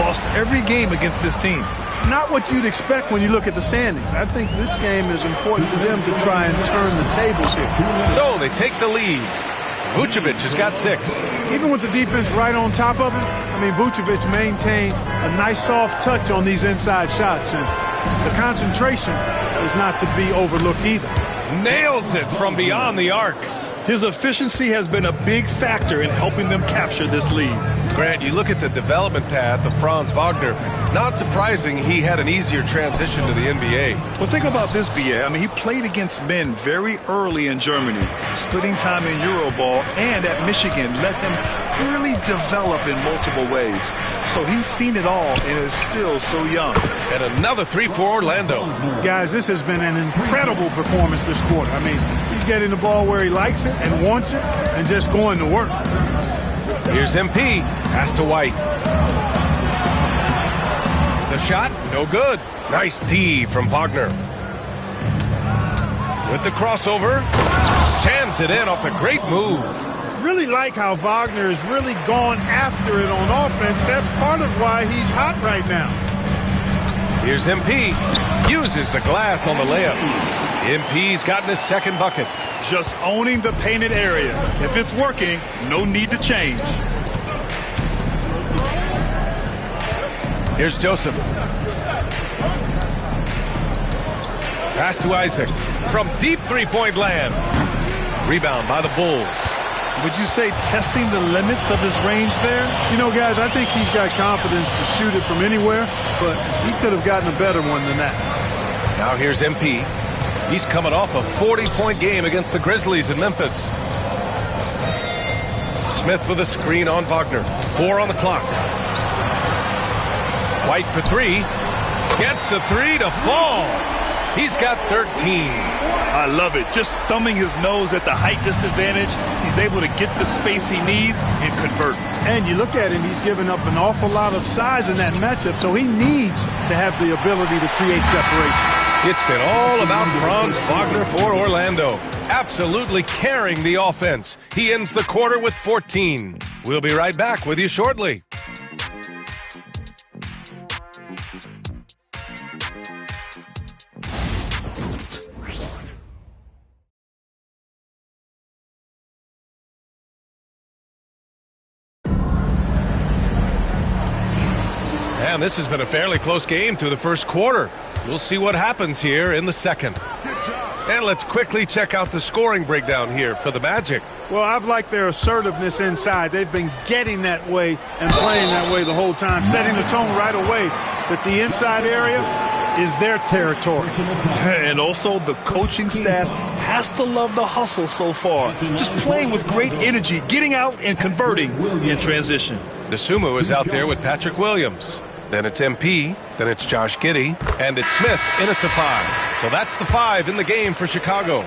Lost every game against this team. Not what you'd expect when you look at the standings. I think this game is important to them to try and turn the tables here. So they take the lead. Vucevic has got 6. Even with the defense right on top of him, I mean, Vucevic maintains a nice soft touch on these inside shots, and the concentration is not to be overlooked either. Nails it from beyond the arc. His efficiency has been a big factor in helping them capture this lead. Grant, you look at the development path of Franz Wagner. Not surprising he had an easier transition to the NBA. Well, think about this, B.A. I mean, he played against men very early in Germany, splitting time in Euroball, and at Michigan let him really develop in multiple ways. So he's seen it all and is still so young. And another 3 for Orlando. Guys, this has been an incredible performance this quarter. I mean, he's getting the ball where he likes it and wants it and just going to work. Here's MP. Pass to White. The shot, no good. Nice D from Wagner. With the crossover. Jams it in off a great move. Really like how Wagner has really gone after it on offense. That's part of why he's hot right now. Here's MP. Uses the glass on the layup. MP's gotten his second bucket. Just owning the painted area. If it's working, no need to change. Here's Joseph. Pass to Isaac. From deep three-point land. Rebound by the Bulls. Would you say testing the limits of his range there? You know, guys, I think he's got confidence to shoot it from anywhere, but he could have gotten a better one than that. Now here's MP. He's coming off a 40-point game against the Grizzlies in Memphis. Smith with a screen on Wagner. 4 on the clock. White for 3. Gets the 3 to fall. He's got 13. I love it. Just thumbing his nose at the height disadvantage. He's able to get the space he needs and convert. And you look at him, he's given up an awful lot of size in that matchup, so he needs to have the ability to create separation. It's been all about Franz Wagner for Orlando. Absolutely carrying the offense. He ends the quarter with 14. We'll be right back with you shortly. And this has been a fairly close game through the first quarter. We'll see what happens here in the second. And let's quickly check out the scoring breakdown here for the Magic. Well, I've liked their assertiveness inside. They've been getting that way and playing that way the whole time, setting the tone right away that the inside area is their territory. And also the coaching staff has to love the hustle so far. Just playing with great energy, getting out and converting in transition. Nasumu is out there with Patrick Williams. Then it's MP, then it's Josh Giddey, and it's Smith in at the 5. So that's the 5 in the game for Chicago.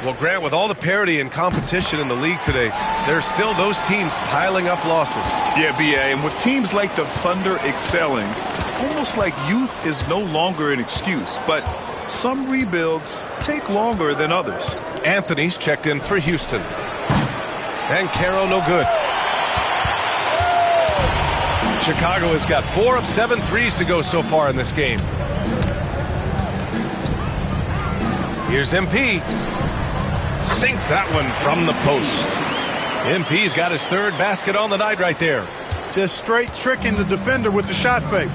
Well, Grant, with all the parity and competition in the league today, there's still those teams piling up losses. Yeah, B.A., and with teams like the Thunder excelling, it's almost like youth is no longer an excuse, but some rebuilds take longer than others. Anthony's checked in for Houston. And Caro no good. Chicago has got 4 of 7 threes to go so far in this game. Here's MP. Sinks that one from the post. MP's got his 3rd basket on the night right there. Just straight tricking the defender with the shot fake.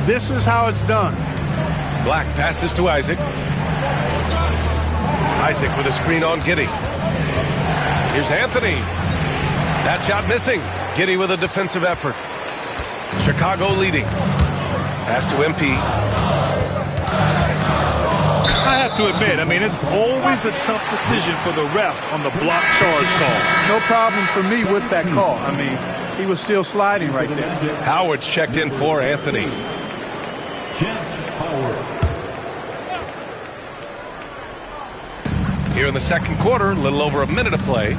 This is how it's done. Black passes to Isaac. Isaac with a screen on Giddey. Here's Anthony. That shot missing. Giddey with a defensive effort. Chicago leading. Pass to MP. I have to admit, it's always a tough decision for the ref on the block charge call. No problem for me with that call. He was still sliding right there. Howard's checked in for Anthony. Here in the second quarter, a little over a minute of play.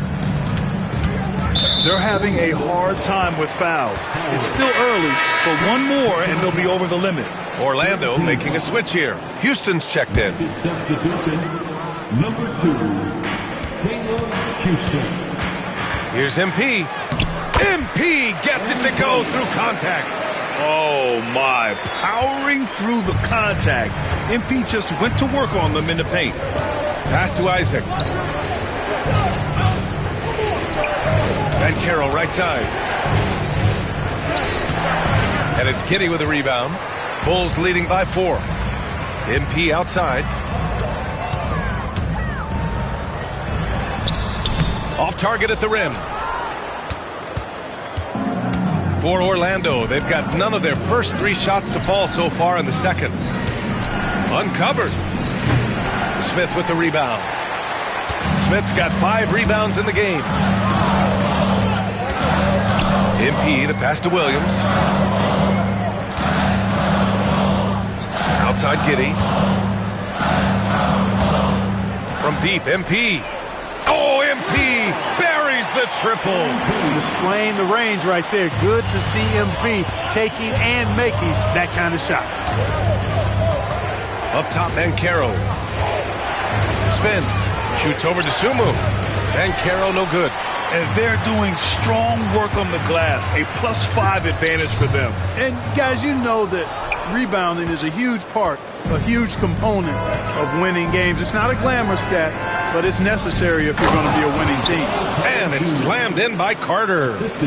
They're having a hard time with fouls. It's still early, but one more and they'll be over the limit. Orlando making a switch here. Houston's checked in. Substitution number 2, Caleb Houston. Here's MP. MP gets it to go through contact. Oh my, powering through the contact. MP just went to work on them in the paint. Pass to Isaac. And Carroll right side. And it's Giddey with a rebound. Bulls leading by 4. MP outside. Off target at the rim. For Orlando, they've got none of their first 3 shots to fall so far in the second. Uncovered. Smith with the rebound. Smith's got 5 rebounds in the game. MP, the pass to Williams. Outside Giddey. From deep, MP. Oh, MP buries the triple. Displaying the range right there. Good to see MP taking and making that kind of shot. Up top, Banchero. Spins. Shoots over to Sumu. Banchero no good. And they're doing strong work on the glass. A +5 advantage for them. And guys, you know that rebounding is a huge part, a huge component of winning games. It's not a glamour stat, but it's necessary if you're going to be a winning team. And it's slammed in by Carter. With the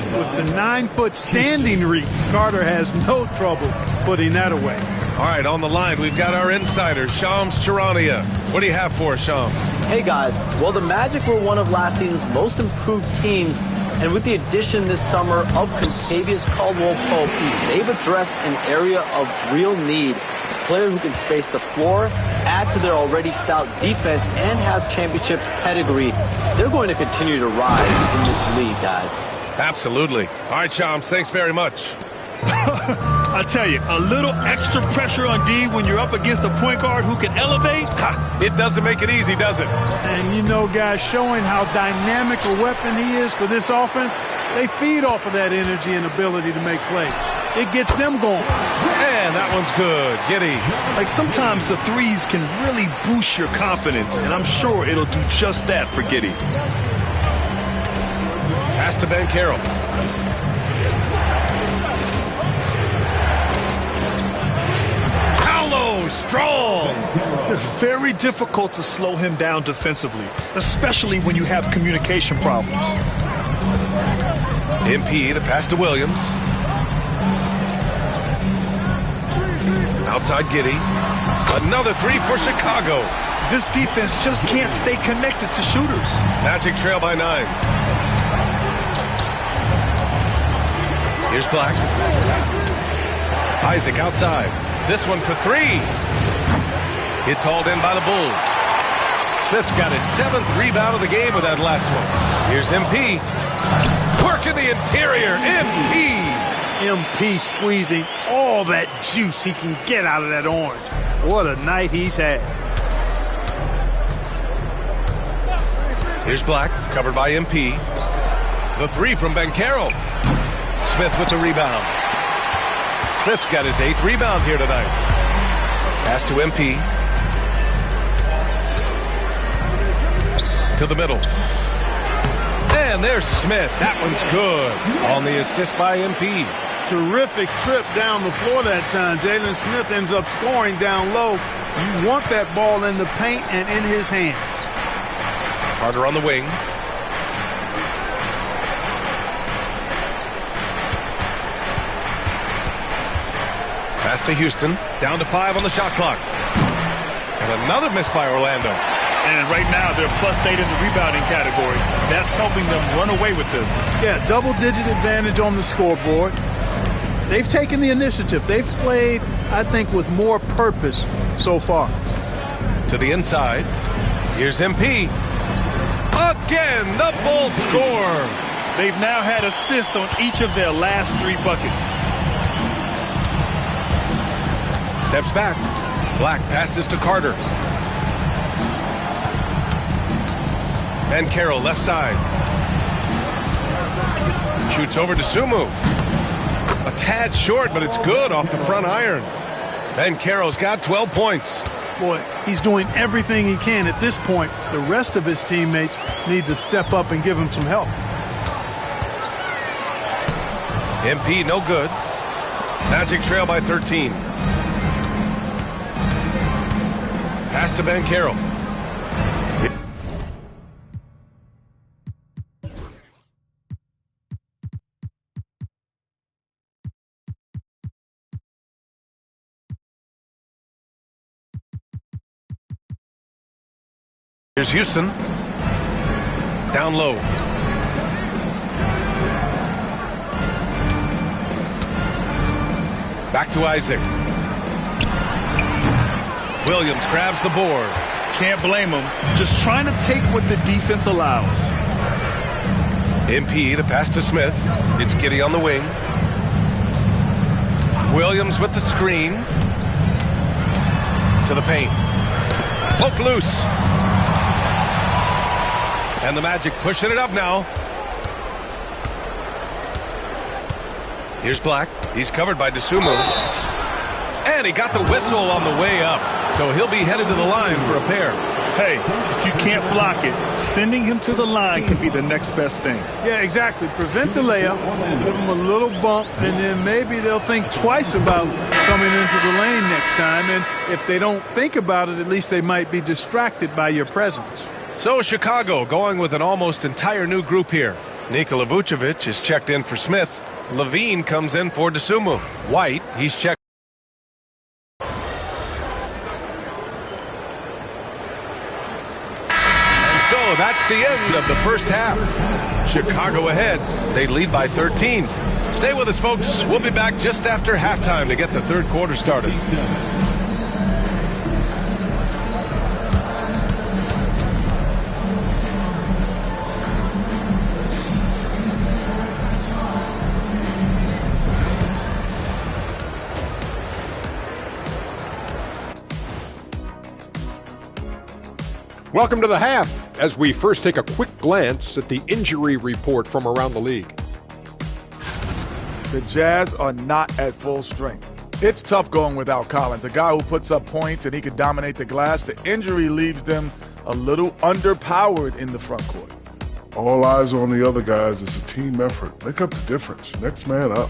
9-foot standing reach, Carter has no trouble putting that away. All right, on the line, we've got our insider, Shams Charania. What do you have for us, Shams? Hey, guys. Well, the Magic were one of last season's most improved teams, and with the addition this summer of Contavious Caldwell-Pope, they've addressed an area of real need. A player who can space the floor, add to their already stout defense, and has championship pedigree. They're going to continue to rise in this league, guys. Absolutely. All right, Shams, thanks very much. I tell you, a little extra pressure on D when you're up against a point guard who can elevate. It doesn't make it easy, does it? And you know, guys, showing how dynamic a weapon he is for this offense, they feed off of that energy and ability to make plays. It gets them going. And that one's good. Giddey. Like sometimes the threes can really boost your confidence, and I'm sure it'll do just that for Giddey. Pass to Banchero. Strong. It's very difficult to slow him down defensively, especially when you have communication problems. MP, the pass to Williams. Outside Giddey. Another 3 for Chicago. This defense just can't stay connected to shooters. Magic trail by 9. Here's Black. Isaac outside. This one for 3. It's hauled in by the Bulls. Smith's got his 7th rebound of the game with that last one. Here's MP. Work in the interior. MP squeezing all that juice he can get out of that orange. What a night he's had. Here's Black, covered by MP. The 3 from Banchero. Smith with the rebound. Smith's got his 8th rebound here tonight. Pass to MP. To the middle. And there's Smith. That one's good. On the assist by MP. Terrific trip down the floor that time. Jalen Smith ends up scoring down low. You want that ball in the paint and in his hands. Carter on the wing. Pass to Houston. Down to 5 on the shot clock. And another miss by Orlando. And right now, they're +8 in the rebounding category. That's helping them run away with this. Yeah, double-digit advantage on the scoreboard. They've taken the initiative. They've played, I think, with more purpose so far. To the inside. Here's MP. Again, the Bulls score. They've now had assists on each of their last 3 buckets. Steps back. Black passes to Carter. Ben Carroll left side. Shoots over to Sumu. A tad short, but it's good off the front iron. Ben Carroll's got 12 points. Boy, he's doing everything he can at this point. The rest of his teammates need to step up and give him some help. MP no good. Magic trail by 13. Pass to Ben Carroll. Here's Houston. Down low. Back to Isaac. Williams grabs the board. Can't blame him. Just trying to take what the defense allows. MP, the pass to Smith. It's Giddey on the wing. Williams with the screen. To the paint. Poke loose. And the Magic pushing it up now. Here's Black. He's covered by Dosunmu. And he got the whistle on the way up. So he'll be headed to the line for a pair. Hey, if you can't block it, sending him to the line can be the next best thing. Yeah, exactly. Prevent the layup, give them a little bump, and then maybe they'll think twice about coming into the lane next time. And if they don't think about it, at least they might be distracted by your presence. So Chicago going with an almost entire new group here. Nikola Vucevic is checked in for Smith. Levine comes in for Dosunmu. White, he's checked. And so that's the end of the first half. Chicago ahead. They lead by 13. Stay with us, folks. We'll be back just after halftime to get the third quarter started. Welcome to the half, as we first take a quick glance at the injury report from around the league. The Jazz are not at full strength. It's tough going without Collins, a guy who puts up points and he could dominate the glass. The injury leaves them a little underpowered in the front court. All eyes on the other guys. It's a team effort. Make up the difference. Next man up.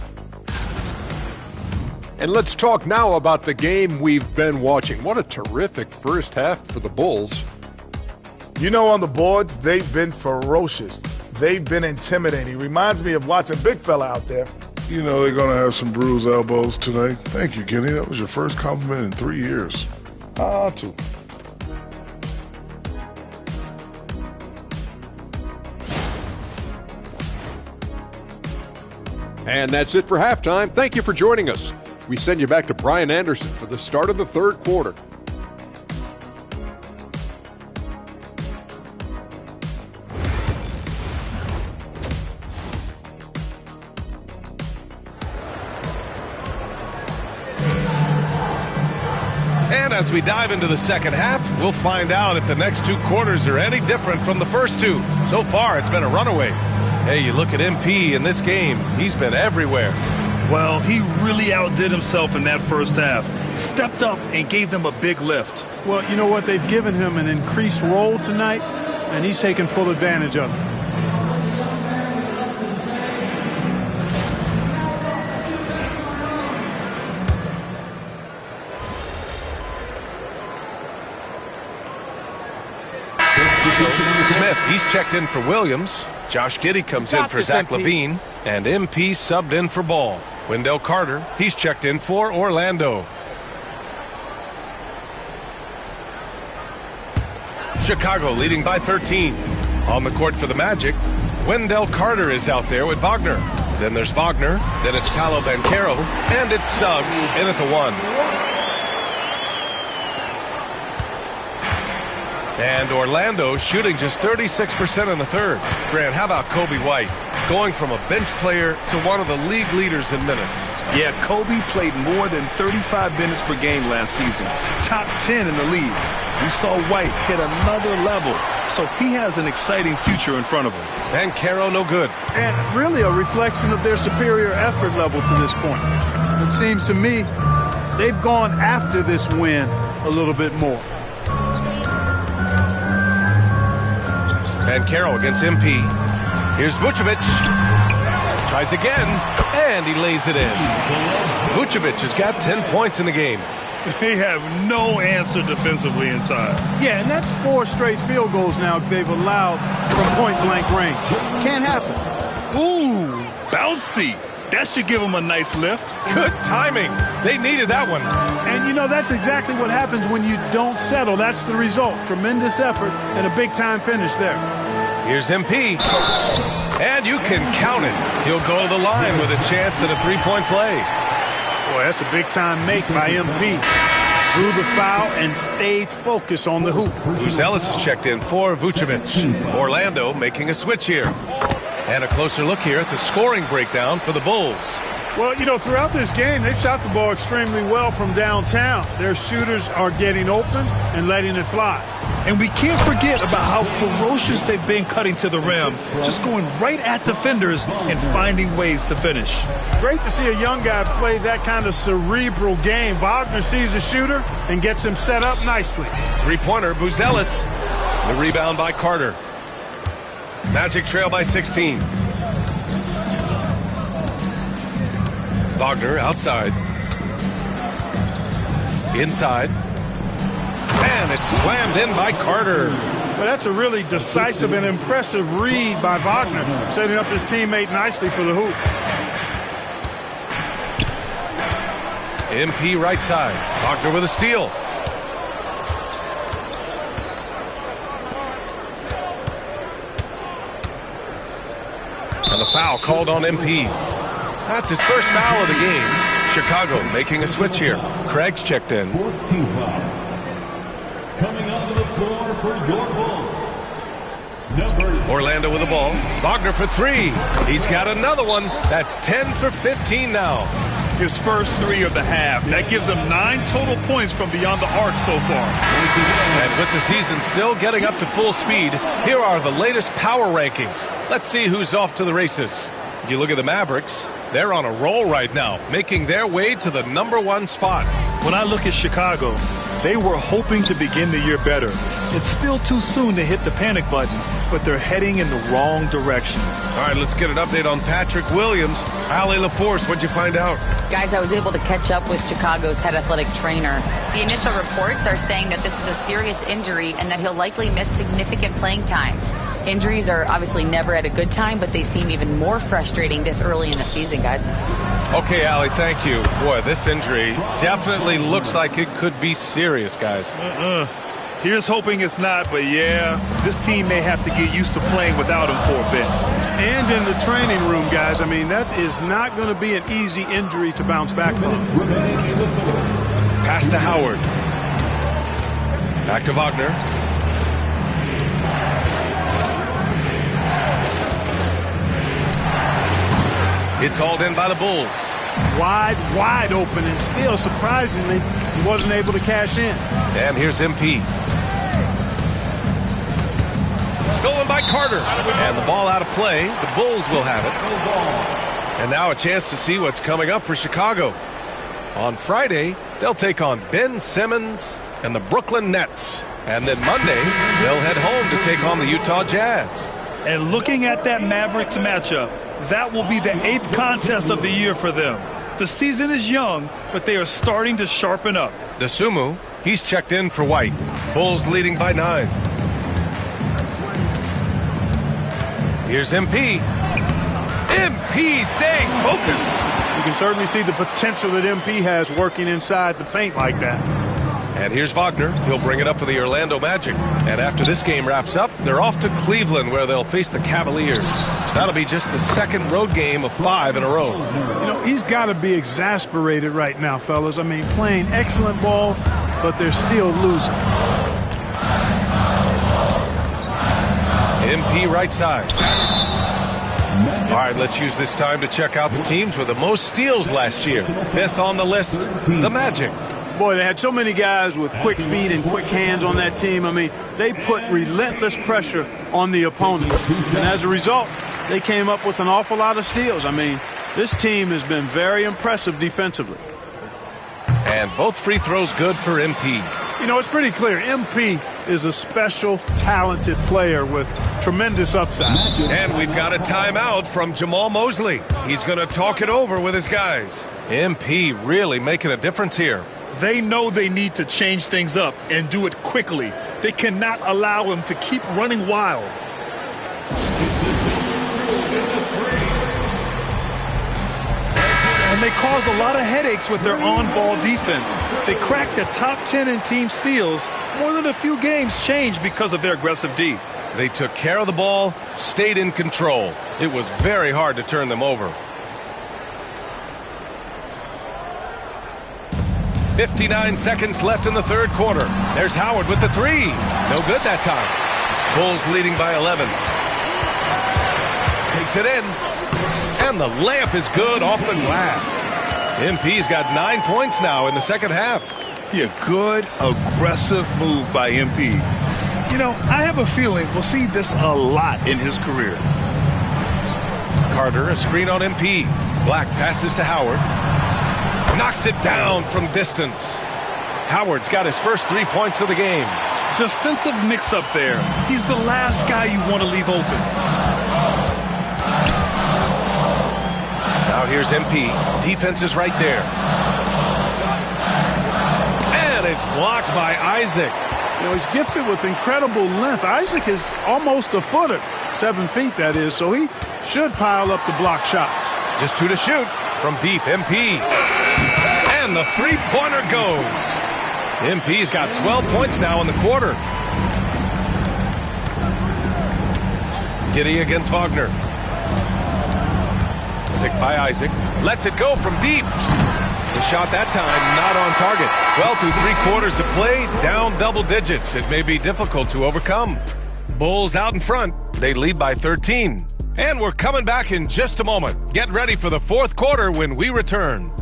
And let's talk now about the game we've been watching. What a terrific first half for the Bulls. You know, on the boards, they've been ferocious. They've been intimidating. Reminds me of watching Big Fella out there. You know they're going to have some bruised elbows today. Thank you, Kenny. That was your first compliment in 3 years. Two. And that's it for halftime. Thank you for joining us. We send you back to Brian Anderson for the start of the third quarter. And as we dive into the second half, we'll find out if the next 2 quarters are any different from the first 2. So far, it's been a runaway. Hey, you look at MP in this game, he's been everywhere. Well, he really outdid himself in that first half. Stepped up and gave them a big lift. Well, you know what? They've given him an increased role tonight, and he's taken full advantage of it. Smith, he's checked in for Williams. Josh Giddey comes in for Zach LaVine. And MP subbed in for Ball. Wendell Carter, he's checked in for Orlando. Chicago leading by 13. On the court for the Magic, Wendell Carter is out there with Wagner. Then there's Wagner, then it's Paolo Banchero, and it's Suggs in at the 1. And Orlando shooting just 36% in the third. Grant, how about Kobe White? Going from a bench player to one of the league leaders in minutes. Yeah, Kobe played more than 35 minutes per game last season. Top 10 in the league. We saw White hit another level, so he has an exciting future in front of him. And Caro, no good. And really a reflection of their superior effort level to this point. It seems to me they've gone after this win a little bit more. And Caro against MP. Here's Vucevic. Tries again, and he lays it in. Vucevic has got 10 points in the game. They have no answer defensively inside. Yeah, and that's 4 straight field goals now they've allowed from point-blank range. Can't happen. Ooh, bouncy. That should give them a nice lift. Good timing. They needed that one. And, you know, that's exactly what happens when you don't settle. That's the result. Tremendous effort and a big-time finish there. Here's MP. And you can count it. He'll go to the line with a chance at a 3-point play. Boy, that's a big-time make by MP. Drew the foul and stayed focused on the hoop. Ellis is checked in for Vucevic. Orlando making a switch here. And a closer look here at the scoring breakdown for the Bulls. Well, you know, throughout this game, they've shot the ball extremely well from downtown. Their shooters are getting open and letting it fly. And we can't forget about how ferocious they've been cutting to the rim, just going right at defenders and finding ways to finish. Great to see a young guy play that kind of cerebral game. Wagner sees a shooter and gets him set up nicely. Three-pointer, Ellis. The rebound by Carter. Magic trail by 16. Wagner outside. Inside. And it's slammed in by Carter. Well, that's a really decisive and impressive read by Wagner, setting up his teammate nicely for the hoop. MP right side. Wagner with a steal. And the foul called on MP. That's his first foul of the game. Chicago making a switch here. Craig's checked in. Coming onto the floor for your Bulls. Orlando with the ball. Wagner for 3. He's got another one. That's 10 for 15 now. His first 3 of the half. That gives him 9 total points from beyond the arc so far. And with the season still getting up to full speed, here are the latest power rankings. Let's see who's off to the races. If you look at the Mavericks, they're on a roll right now, making their way to the #1 spot. When I look at Chicago, they were hoping to begin the year better. It's still too soon to hit the panic button, but they're heading in the wrong direction. All right, let's get an update on Patrick Williams. Allie LaForce, what'd you find out? Guys, I was able to catch up with Chicago's head athletic trainer. The initial reports are saying that this is a serious injury and that he'll likely miss significant playing time. Injuries are obviously never at a good time, but they seem even more frustrating this early in the season, guys. Okay, Allie, thank you. Boy, this injury definitely looks like it could be serious, guys. Here's hoping it's not, but yeah, this team may have to get used to playing without him for a bit. And in the training room, guys, I mean, that is not going to be an easy injury to bounce back from. Pass to Howard. Back to Wagner. It's hauled in by the Bulls. Wide open, and still, surprisingly, he wasn't able to cash in. And here's MP. Stolen by Carter. And the ball out of play. The Bulls will have it. And now a chance to see what's coming up for Chicago. On Friday, they'll take on Ben Simmons and the Brooklyn Nets. And then Monday, they'll head home to take on the Utah Jazz. And looking at that Mavericks matchup, that will be the 8th contest of the year for them. The season is young, but they are starting to sharpen up. The Sumu, he's checked in for White. Bulls leading by 9. Here's MP. MP staying focused. You can certainly see the potential that MP has working inside the paint like that. And here's Wagner. He'll bring it up for the Orlando Magic. And after this game wraps up, they're off to Cleveland, where they'll face the Cavaliers. That'll be just the second road game of 5 in a row. You know, he's got to be exasperated right now, fellas. I mean, playing excellent ball, but they're still losing. MP right side. All right, let's use this time to check out the teams with the most steals last year. 5th on the list, the Magic. Boy, they had so many guys with quick feet and quick hands on that team. I mean, they put relentless pressure on the opponent. And as a result, they came up with an awful lot of steals. I mean, this team has been very impressive defensively. And both free throws good for MP. You know, it's pretty clear. MP is a special, talented player with tremendous upside. And we've got a timeout from Jamal Mosley. He's going to talk it over with his guys. MP really making a difference here. They know they need to change things up and do it quickly. They cannot allow him to keep running wild. And they caused a lot of headaches with their on-ball defense. They cracked the top 10 in team steals. More than a few games changed because of their aggressive D. They took care of the ball, stayed in control. It was very hard to turn them over. 59 seconds left in the third quarter. There's Howard with the 3. No good that time. Bulls leading by 11. Takes it in. And the layup is good off the glass. MP's got 9 points now in the second half. Yeah, good, aggressive move by MP. You know, I have a feeling we'll see this a lot in his career. Carter, a screen on MP. Black passes to Howard. Knocks it down from distance. Howard's got his first 3 points of the game. Defensive mix-up there. He's the last guy you want to leave open. Now here's MP. Defense is right there. And it's blocked by Isaac. You know, he's gifted with incredible length. Isaac is almost a footer. 7 feet, that is, so he should pile up the block shots. Just 2 to shoot from deep. MP. And the three-pointer goes. MP's got 12 points now in the quarter. Giddy against Wagner. Picked by Isaac. Lets it go from deep. The shot that time not on target. Well, through 3 quarters of play, down double digits. It may be difficult to overcome. Bulls out in front. They lead by 13. And we're coming back in just a moment. Get ready for the fourth quarter when we return.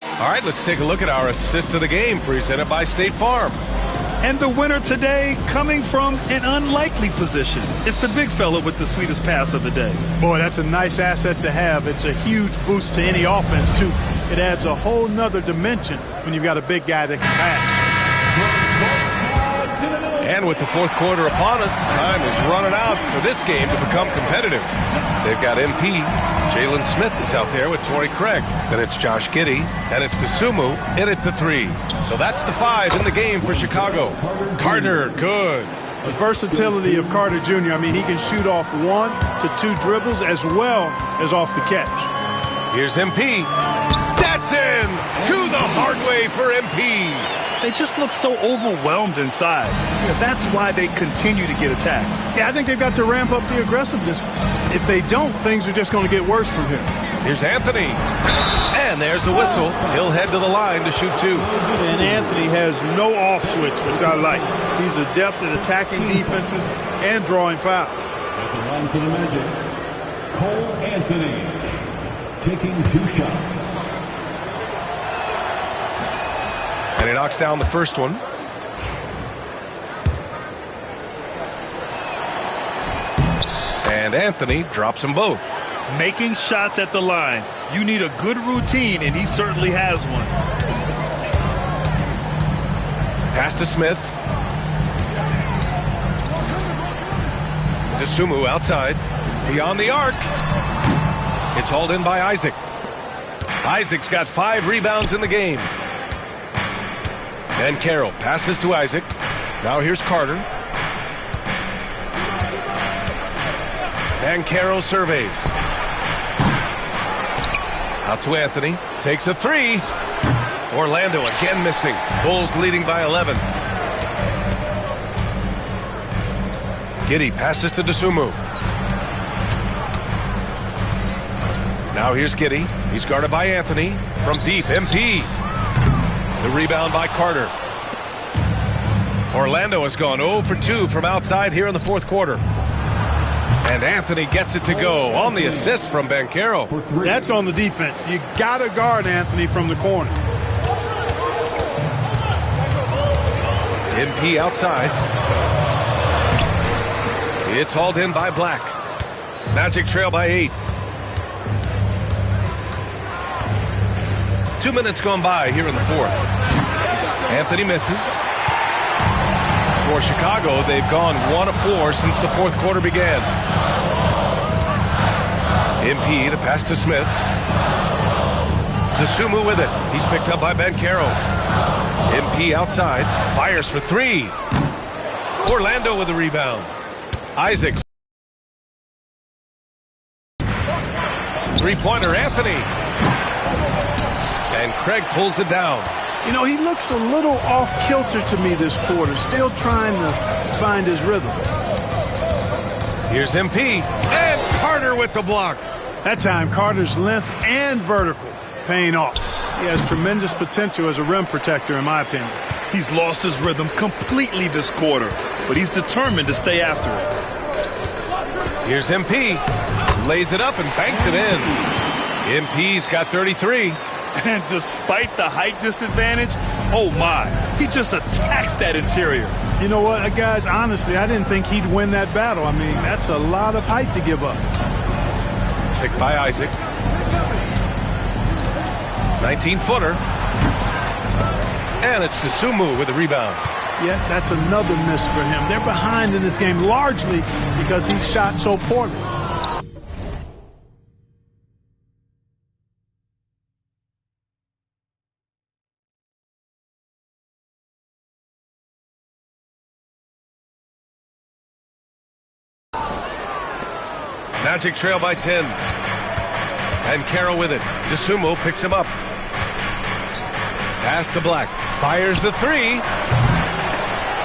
All right, let's take a look at our assist of the game presented by State Farm. And the winner today coming from an unlikely position. It's the big fella with the sweetest pass of the day. Boy, that's a nice asset to have. It's a huge boost to any offense, too. It adds a whole nother dimension when you've got a big guy that can pass. And with the fourth quarter upon us, time is running out for this game to become competitive. They've got MP. Jalen Smith is out there with Torrey Craig. Then it's Josh Giddey. And it's Dosunmu in at the 3. So that's the 5 in the game for Chicago. Carter, good. The versatility of Carter Jr., I mean, he can shoot off 1 to 2 dribbles as well as off the catch. Here's MP. That's in to the hard way for MP. They just look so overwhelmed inside. That's why they continue to get attacked. Yeah, I think they've got to ramp up the aggressiveness. If they don't, things are just going to get worse from here. Here's Anthony. And there's a whistle. He'll head to the line to shoot 2. And Anthony has no off switch, which I like. He's adept at attacking defenses and drawing fouls. At the line for the Magic, Cole Anthony taking 2 shots. And he knocks down the first one. And Anthony drops them both. Making shots at the line. You need a good routine, and he certainly has one. Pass to Smith. Dosunmu outside. Beyond the arc. It's hauled in by Isaac. Isaac's got 5 rebounds in the game. Carroll passes to Isaac. Now here's Carter. And Carroll surveys. Out to Anthony. Takes a three. Orlando again missing. Bulls leading by 11. Giddey passes to Dosunmu. Now here's Giddey. He's guarded by Anthony. From deep, MP. The rebound by Carter. Orlando has gone 0 for 2 from outside here in the fourth quarter. And Anthony gets it to go on the assist from Banchero. That's on the defense. You got to guard Anthony from the corner. MP outside. It's hauled in by Black. Magic trail by 8. 2 minutes gone by here in the fourth. Anthony misses. For Chicago, they've gone 1 of 4 since the fourth quarter began. MP, the pass to Smith. Dosunmu with it. He's picked up by Banchero. MP outside. Fires for 3. Orlando with the rebound. Isaacs. Three-pointer, Anthony. And Craig pulls it down. You know, he looks a little off-kilter to me this quarter, still trying to find his rhythm. Here's MP, and Carter with the block. That time, Carter's length and vertical paying off. He has tremendous potential as a rim protector, in my opinion. He's lost his rhythm completely this quarter, but he's determined to stay after it. Here's MP, lays it up and banks it in. MP's got 33. And despite the height disadvantage, oh my, he just attacks that interior. You know what, guys, honestly, I didn't think he'd win that battle. I mean, that's a lot of height to give up. Picked by Isaac. 19-footer. And it's Dosunmu with the rebound. Yeah, that's another miss for him. They're behind in this game largely because he shot so poorly. Magic trail by 10. And Carroll with it. Dosunmu picks him up. Pass to Black. Fires the 3.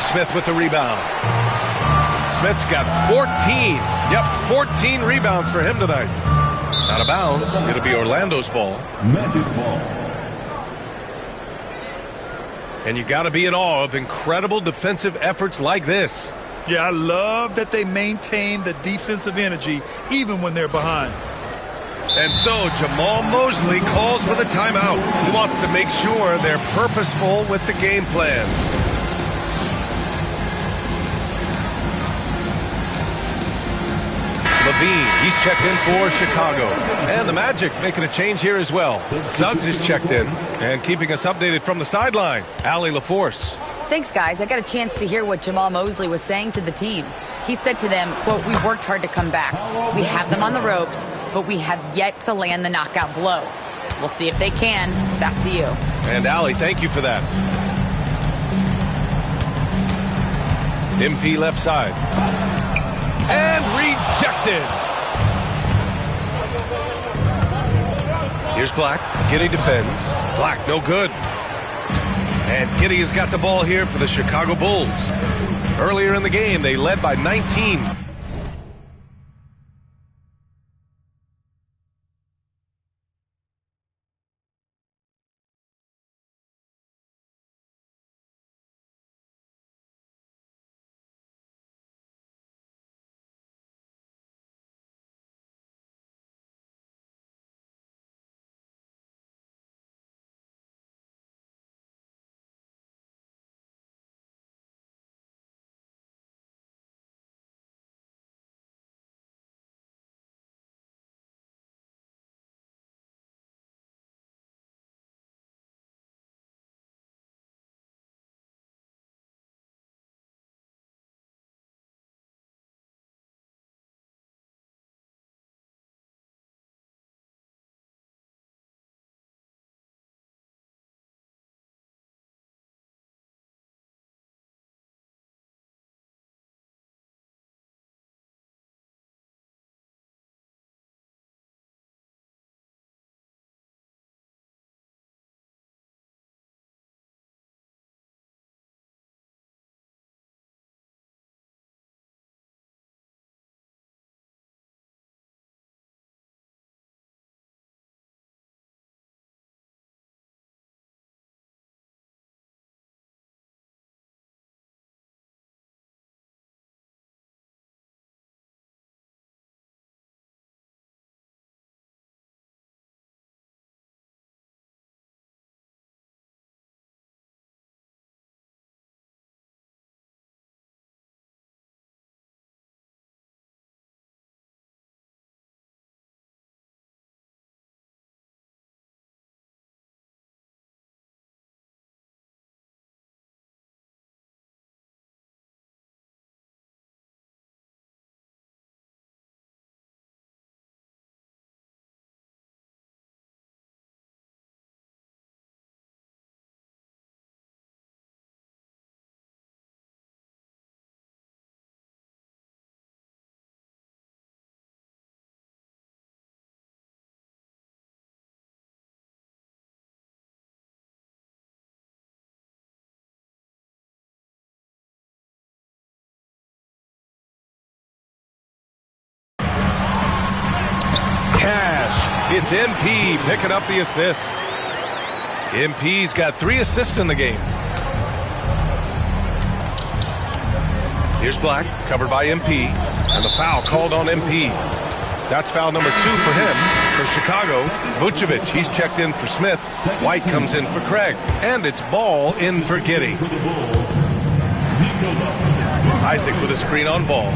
Smith with the rebound. Smith's got 14. Yep, 14 rebounds for him tonight. Out of bounds. It'll be Orlando's ball. Magic ball. And you got to be in awe of incredible defensive efforts like this. Yeah, I love that they maintain the defensive energy even when they're behind. And so Jamal Mosley calls for the timeout. He wants to make sure they're purposeful with the game plan. Levine, he's checked in for Chicago. And the Magic making a change here as well. Suggs is checked in and keeping us updated from the sideline. Allie LaForce. Thanks, guys. I got a chance to hear what Jamal Mosley was saying to the team. He said to them, quote, "We've worked hard to come back. We have them on the ropes, but we have yet to land the knockout blow. We'll see if they can." Back to you. And Allie, thank you for that. MP left side. And rejected. Here's Black. Giddey defends. Black, no good. And Giddey has got the ball here for the Chicago Bulls. Earlier in the game, they led by 19. It's MP picking up the assist. MP's got 3 assists in the game. Here's Black, covered by MP, and the foul called on MP. That's foul number 2 for him. For Chicago, Vucevic, he's checked in for Smith. White comes in for Craig. And it's Ball in for Giddey. Isaac with a screen on Ball.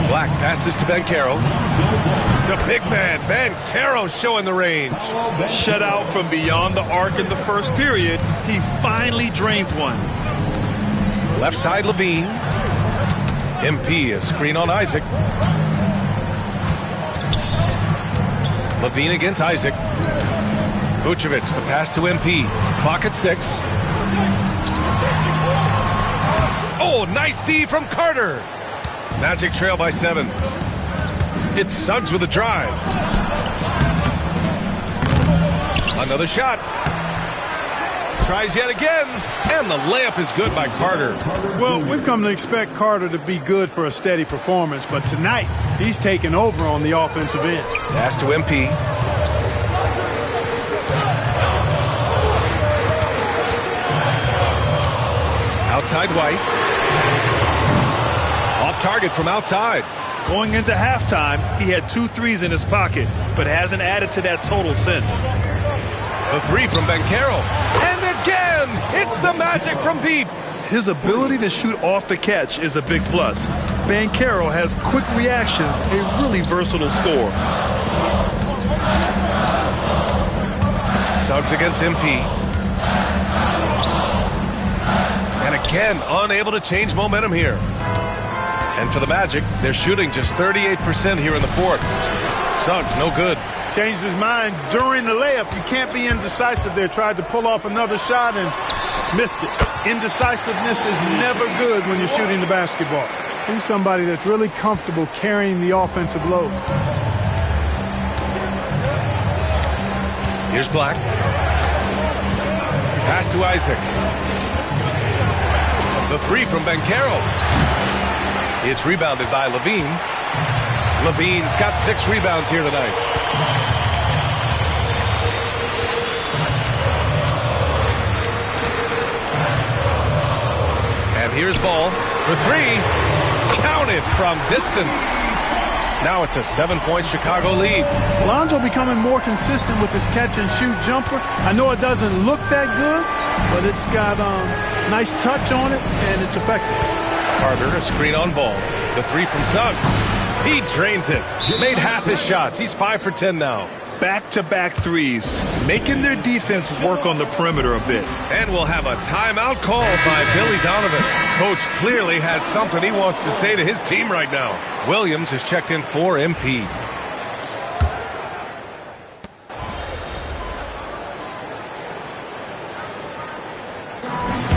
Black passes to Banchero. The big man, Banchero, showing the range. Shut out from beyond the arc in the first period. He finally drains one. Left side, Levine. MP, a screen on Isaac. Levine against Isaac. Vucevic, the pass to MP. Clock at 6. Oh, nice D from Carter. Magic trail by 7. It's Suggs with a drive. Another shot. Tries yet again. And the layup is good by Carter. Well, we've come to expect Carter to be good for a steady performance, but tonight he's taken over on the offensive end. Pass to MP. Outside White. Off target from outside. Going into halftime, he had 2 threes in his pocket, but hasn't added to that total since. The 3 from Banchero. And again, it's the Magic from deep. His ability to shoot off the catch is a big plus. Banchero has quick reactions, a really versatile scorer. Suggs against MP. And again, unable to change momentum here. And for the Magic, they're shooting just 38% here in the 4th. Suggs, no good. Changed his mind during the layup. You can't be indecisive there. Tried to pull off another shot and missed it. Indecisiveness is never good when you're shooting the basketball. He's somebody that's really comfortable carrying the offensive load. Here's Black. Pass to Isaac. The 3 from Banchero. It's rebounded by Levine. Levine's got 6 rebounds here tonight. And here's Ball for 3. Counted from distance. Now it's a 7-point Chicago lead. Lonzo becoming more consistent with his catch-and-shoot jumper. I know it doesn't look that good, but it's got nice touch on it, and it's effective. Carter, a screen on Ball. The 3 from Suggs. He drains it. Made half his shots. He's 5 for 10 now. Back-to-back threes, making their defense work on the perimeter a bit. And we'll have a timeout called by Billy Donovan. Coach clearly has something he wants to say to his team right now. Williams has checked in for MP.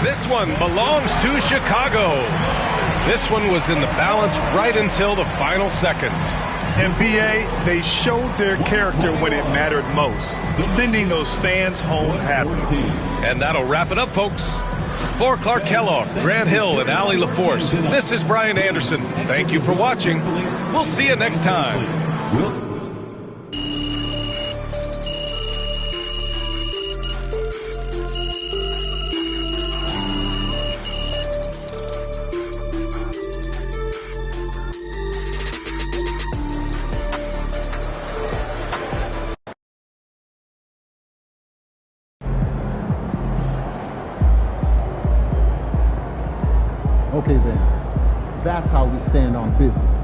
This one belongs to Chicago. This one was in the balance right until the final seconds. NBA, they showed their character when it mattered most, sending those fans home happy. And that'll wrap it up, folks. For Clark Kellogg, Grant Hill, and Allie LaForce, this is Brian Anderson. Thank you for watching. We'll see you next time. Okay then, that's how we stand on business.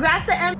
Congrats to M.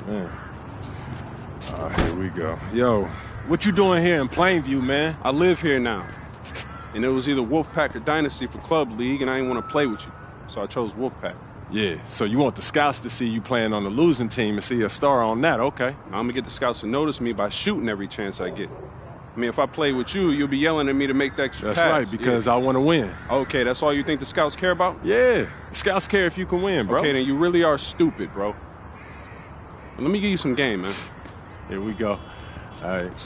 Man. Here we go. Yo, what you doing here in Plainview, man? I live here now. And it was either Wolfpack or Dynasty for Club League, and I didn't want to play with you. So I chose Wolfpack. Yeah, so you want the scouts to see you playing on the losing team and see a star on that, okay. I'm going to get the scouts to notice me by shooting every chance I get. I mean, if I play with you, you'll be yelling at me to make the extra That's pass. right, because I want to win. Okay, that's all you think the scouts care about? Yeah, the scouts care if you can win, bro. Okay, then you really are stupid, bro. Let me give you some game, man. Here we go. All right.